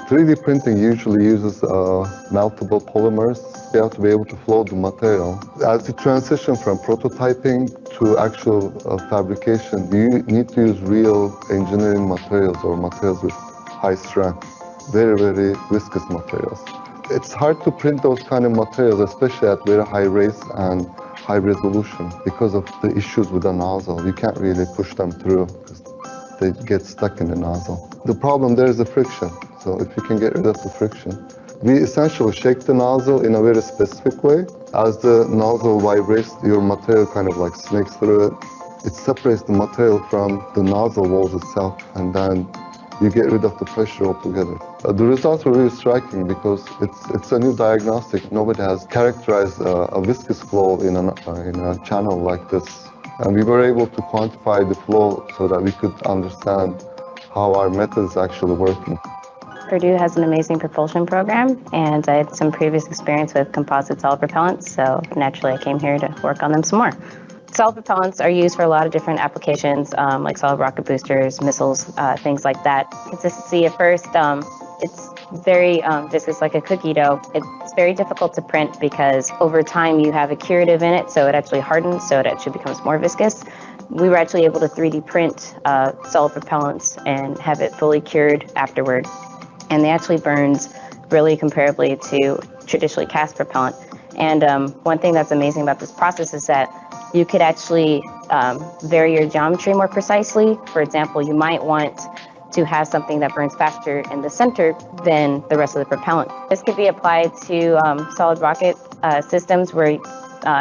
Three D printing usually uses meltable polymers. You have to be able to flow the material. As you transition from prototyping to actual fabrication, you need to use real engineering materials or materials with high strength, very, very viscous materials. It's hard to print those kind of materials, especially at very high rates and high resolution, because of the issues with the nozzle. You can't really push them through because they get stuck in the nozzle. The problem there is the friction. So if you can get rid of the friction, we essentially shake the nozzle in a very specific way. As the nozzle vibrates, your material kind of like snakes through it. It separates the material from the nozzle walls itself, and then you get rid of the pressure altogether. The results were really striking because it's a new diagnostic. Nobody has characterized a viscous flow in a channel like this. And we were able to quantify the flow so that we could understand how our method is actually working. Purdue has an amazing propulsion program, and I had some previous experience with composite solid propellants, so naturally I came here to work on them some more. Solid propellants are used for a lot of different applications, like solid rocket boosters, missiles, things like that. Consistency at first, it's very viscous, like a cookie dough. It's very difficult to print because over time you have a curative in it, so it actually hardens, so it actually becomes more viscous. We were actually able to 3D print solid propellants and have it fully cured afterward. And they actually burns really comparably to traditionally cast propellant. And one thing that's amazing about this process is that you could actually vary your geometry more precisely. For example, you might want to have something that burns faster in the center than the rest of the propellant. This could be applied to solid rocket systems where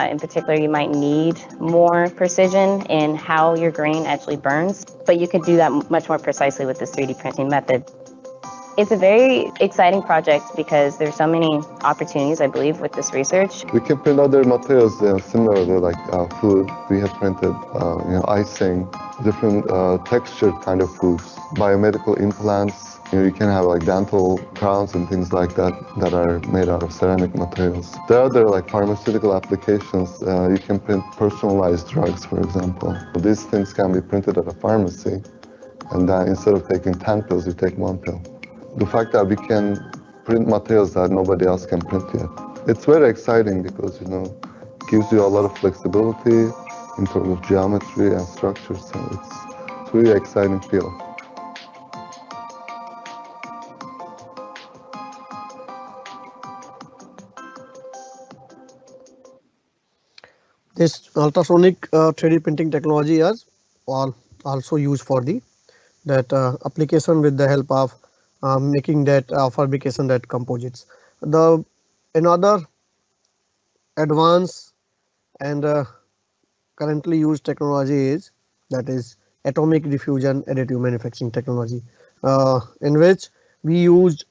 in particular you might need more precision in how your grain actually burns, but you could do that much more precisely with this 3D printing method. It's a very exciting project because there's so many opportunities, I believe, with this research. We can print other materials similarly, like food. We have printed icing, different textured kind of foods, biomedical implants. You can have like dental crowns and things like that that are made out of ceramic materials. There are other like pharmaceutical applications. You can print personalized drugs, for example. These things can be printed at a pharmacy, and then instead of taking 10 pills, you take 1 pill. The fact that we can print materials that nobody else can print yet. It's very exciting because, it gives you a lot of flexibility in terms of geometry and structure, so it's really exciting field. This ultrasonic 3D printing technology is also used for that application with the help of making that fabrication that composites. Another advanced and currently used technology is, that is atomic diffusion additive manufacturing technology, in which we used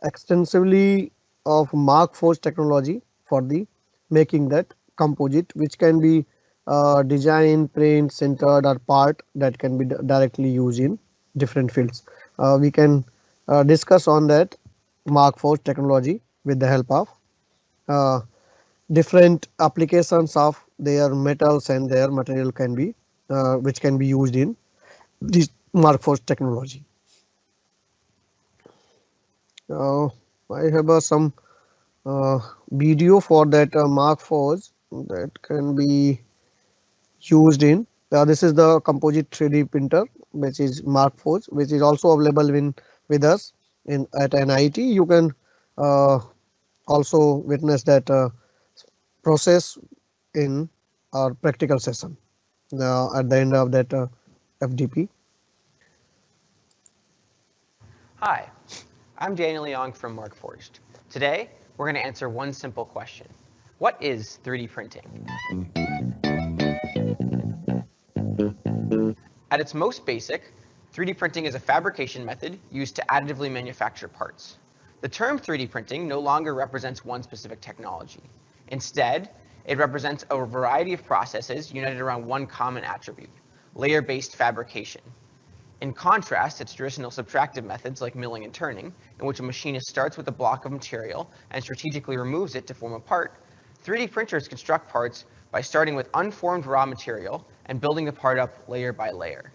extensively of Mark Forge technology for the making that composite, which can be design, print, centered, or part that can be directly used in different fields. We can discuss on that Mark Forge technology with the help of different applications of their metals and their material can be which can be used in this Mark Forge technology. I have some video for that Mark Forge that can be used in. This is the composite 3D printer, which is Mark Forge, which is also available with us in at NIT. You can also witness that process in our practical session at the end of that FDP. Hi, I'm Daniel Young from Markforged. Today, we're going to answer one simple question. What is 3D printing? At its most basic, 3D printing is a fabrication method used to additively manufacture parts. The term 3D printing no longer represents one specific technology. Instead, it represents a variety of processes united around one common attribute, layer-based fabrication. In contrast to traditional subtractive methods like milling and turning, in which a machinist starts with a block of material and strategically removes it to form a part, 3D printers construct parts by starting with unformed raw material and building the part up layer by layer.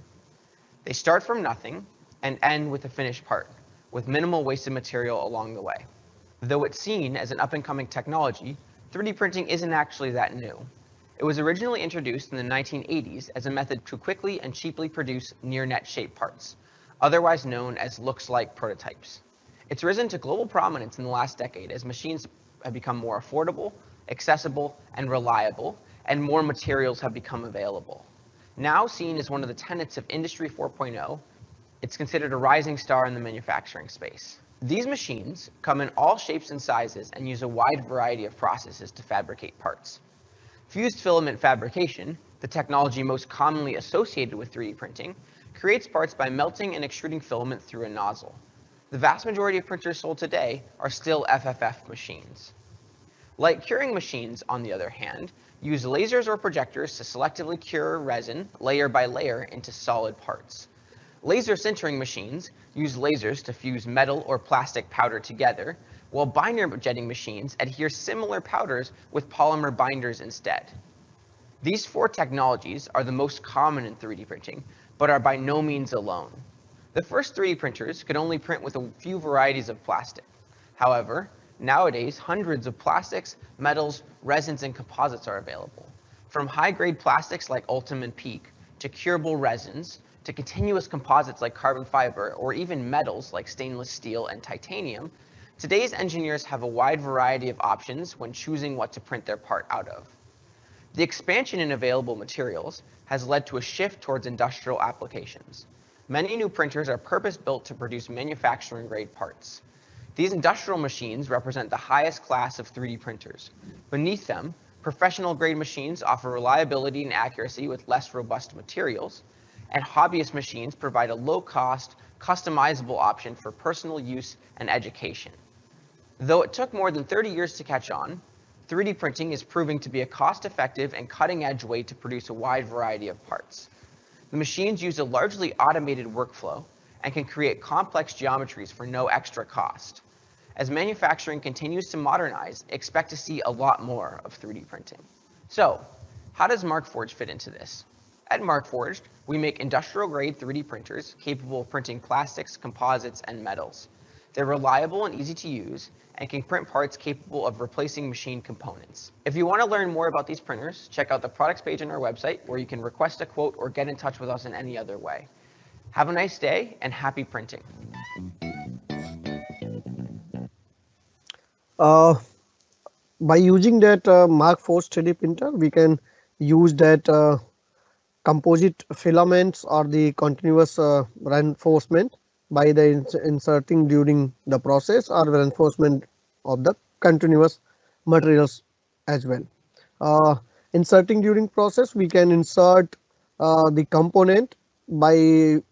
They start from nothing and end with a finished part, with minimal wasted material along the way. Though it's seen as an up-and-coming technology, 3D printing isn't actually that new. It was originally introduced in the 1980s as a method to quickly and cheaply produce near-net shaped parts, otherwise known as looks-like prototypes. It's risen to global prominence in the last decade as machines have become more affordable, accessible, and reliable, and more materials have become available. Now seen as one of the tenets of Industry 4.0, it's considered a rising star in the manufacturing space. These machines come in all shapes and sizes and use a wide variety of processes to fabricate parts. Fused filament fabrication, the technology most commonly associated with 3D printing, creates parts by melting and extruding filament through a nozzle. The vast majority of printers sold today are still FFF machines. Light curing machines, on the other hand, use lasers or projectors to selectively cure resin layer by layer into solid parts. Laser sintering machines use lasers to fuse metal or plastic powder together, while binder jetting machines adhere similar powders with polymer binders instead. These four technologies are the most common in 3D printing, but are by no means alone. The first 3D printers could only print with a few varieties of plastic. However, nowadays, hundreds of plastics, metals, resins, and composites are available. From high-grade plastics like Ultem and Peak, to curable resins, to continuous composites like carbon fiber, or even metals like stainless steel and titanium, today's engineers have a wide variety of options when choosing what to print their part out of. The expansion in available materials has led to a shift towards industrial applications. Many new printers are purpose-built to produce manufacturing-grade parts. These industrial machines represent the highest class of 3D printers. Beneath them, professional-grade machines offer reliability and accuracy with less robust materials, and hobbyist machines provide a low-cost, customizable option for personal use and education. Though it took more than 30 years to catch on, 3D printing is proving to be a cost-effective and cutting-edge way to produce a wide variety of parts. The machines use a largely automated workflow and can create complex geometries for no extra cost. As manufacturing continues to modernize, expect to see a lot more of 3D printing. So, how does Markforged fit into this? At Markforged, we make industrial-grade 3D printers capable of printing plastics, composites, and metals. They're reliable and easy to use, and can print parts capable of replacing machine components. If you want to learn more about these printers, check out the products page on our website, where you can request a quote or get in touch with us in any other way. Have a nice day, and happy printing. By using that Markforged 3D printer, we can use that composite filaments or the continuous reinforcement by the inserting during the process, or reinforcement of the continuous materials as well. Inserting during process, we can insert the component by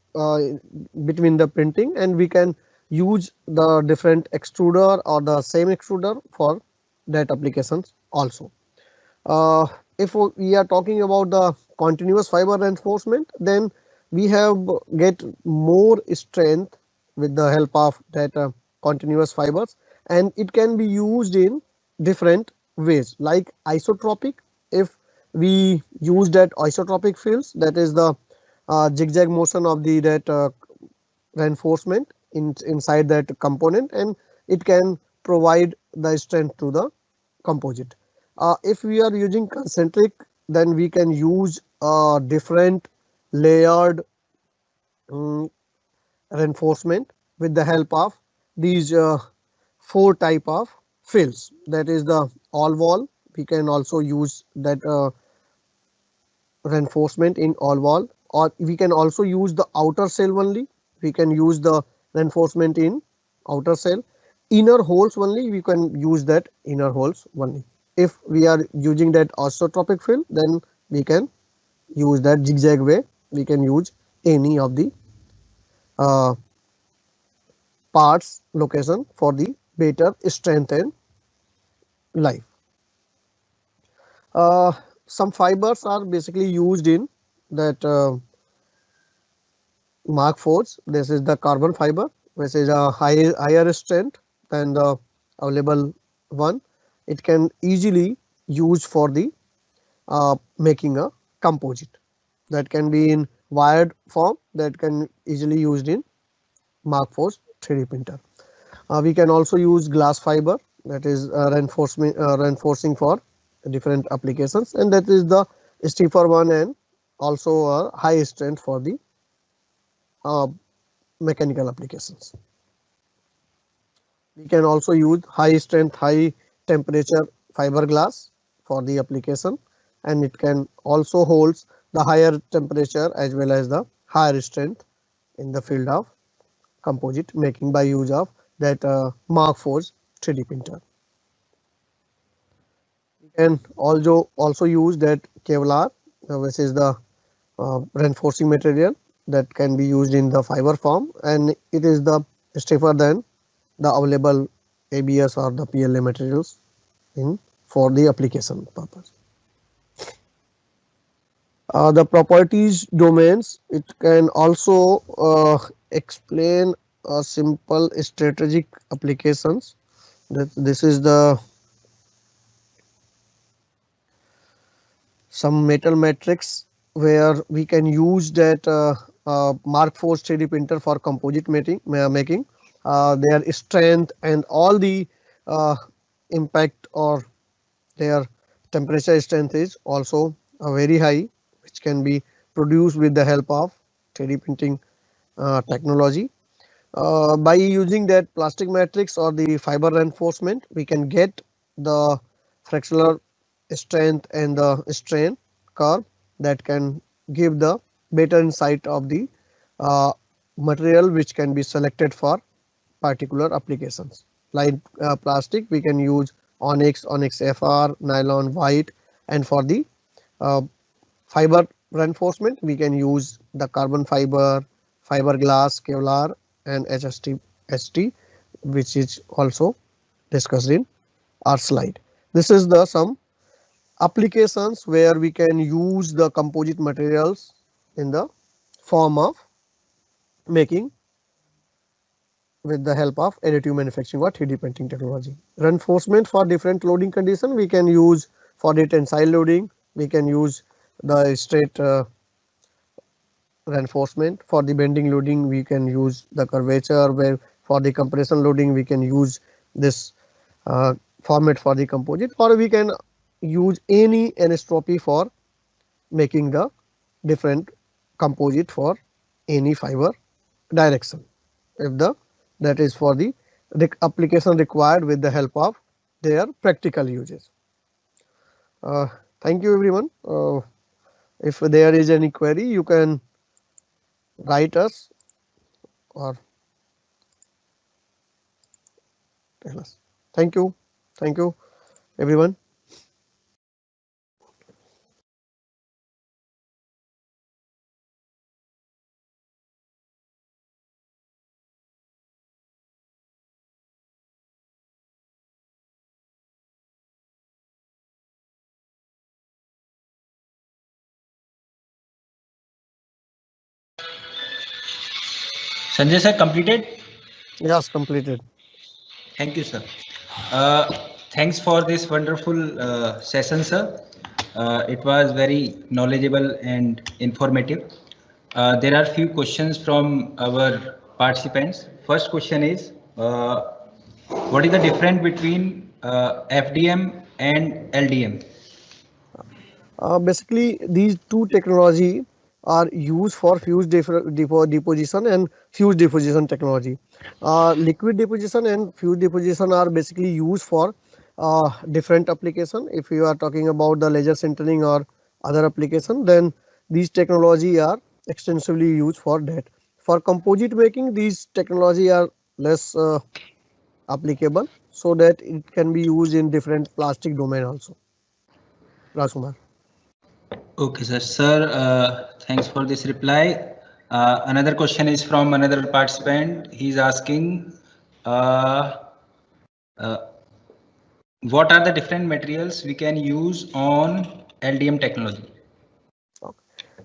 between the printing, and we can use the different extruder or the same extruder for that applications also. If we are talking about the continuous fiber reinforcement, then we have get more strength with the help of that continuous fibers, and it can be used in different ways like isotropic. If we use that isotropic fields, that is the zigzag motion of the that reinforcement inside that component, and it can provide the strength to the composite. If we are using concentric, then we can use different layered reinforcement with the help of these four type of fills. That is the all wall. We can also use that reinforcement in all wall, or we can also use the outer cell only. We can use the reinforcement in outer cell. Inner holes only, we can use that inner holes only. If we are using that isotropic fill, then we can use that zigzag way. We can use any of the uh, parts location for the better strength and life. Some fibers are basically used in that Markforged. This is the carbon fiber, which is a higher strength than the available one. It can easily use for the making a composite. That can be in wired form, that can easily used in Markforged 3D printer. We can also use glass fiber, that is reinforcing for different applications, and that is the stiffer one and also a high strength for the mechanical applications. We can also use high strength, high temperature fiberglass for the application, and it can also holds the higher temperature as well as the higher strength in the field of composite making by use of that Markforged 3D printer. We can also use that Kevlar, which is the reinforcing material that can be used in the fiber form, and it is the stiffer than the available ABS or the PLA materials in for the application purpose. The properties domains, it can also explain simple strategic applications. This is the some metal matrix where we can use that Markforged 3D printer for composite making. Their strength and all the impact or their temperature strength is also very high, which can be produced with the help of 3D printing technology. By using that plastic matrix or the fiber reinforcement, we can get the fractional strength and the strain curve that can give the better insight of the material which can be selected for particular applications. Like plastic, we can use onyx, onyx FR, nylon white, and for the fiber reinforcement, we can use the carbon fiber, fiberglass, Kevlar, and HST, which is also discussed in our slide. This is the some applications where we can use the composite materials in the form of making with the help of additive manufacturing or 3D printing technology. Reinforcement for different loading condition, we can use for the tensile loading, we can use the straight reinforcement. For the bending loading, we can use the curvature, where for the compression loading we can use this format for the composite, or we can use any anisotropy for making the different composite for any fiber direction, if the that is for the application required with the help of their practical uses. Thank you everyone. If there is any query, you can write us or tell us. Thank you everyone. Sanjay sir, completed? Yes, completed. Thank you, sir. Thanks for this wonderful session, sir. It was very knowledgeable and informative. There are few questions from our participants. First question is, what is the difference between FDM and LDM? Basically, these two technology are used for fused deposition and fused deposition technology. Liquid deposition and fused deposition are basically used for different application. If you are talking about the laser sintering or other application, then these technology are extensively used for that. For composite making, these technology are less applicable, so that it can be used in different plastic domain also. Rajkumar. Okay, sir. Sir, thanks for this reply. Another question is from another participant. He's asking, what are the different materials we can use on LDM technology?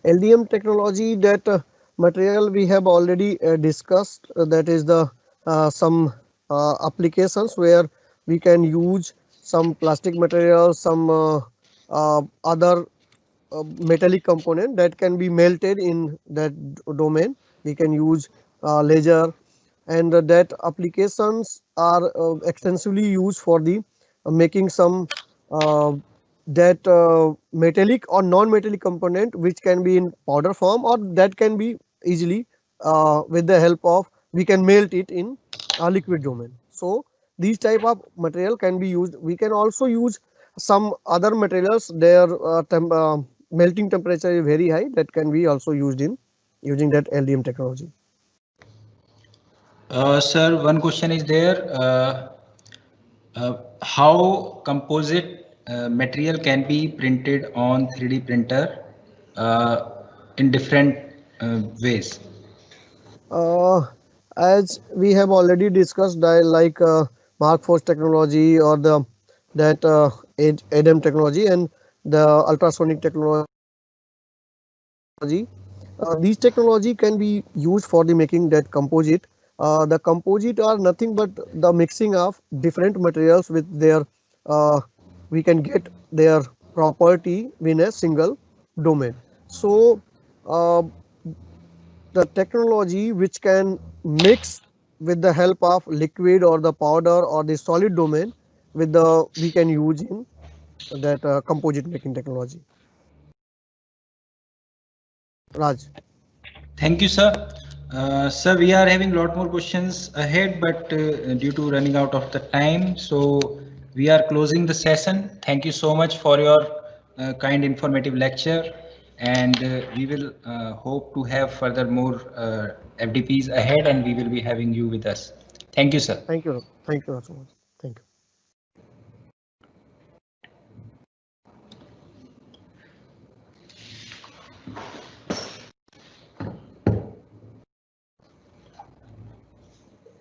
LDM technology, that material we have already discussed, that is the some applications where we can use some plastic material, some other metallic component that can be melted in that domain. We can use laser, and that applications are extensively used for the making some that metallic or non-metallic component, which can be in powder form, or that can be easily with the help of, we can melt it in a liquid domain. So these type of material can be used. We can also use some other materials, their melting temperature is very high, that can be also used in using that LDM technology. Sir, one question is there. How composite material can be printed on 3D printer in different ways? As we have already discussed, like Mark Force technology, or the that ADAM technology and the ultrasonic technology. These technology can be used for the making that composite. The composite are nothing but the mixing of different materials with their we can get their property in a single domain. So the technology which can mix with the help of liquid or the powder or the solid domain, with the we can use in that composite making technology. Raj. Thank you, sir. Sir, we are having a lot more questions ahead, but due to running out of the time, so we are closing the session. Thank you so much for your kind informative lecture, and we will hope to have further more FDPs ahead, and we will be having you with us. Thank you, sir. Thank you. Thank you so much. Thank you.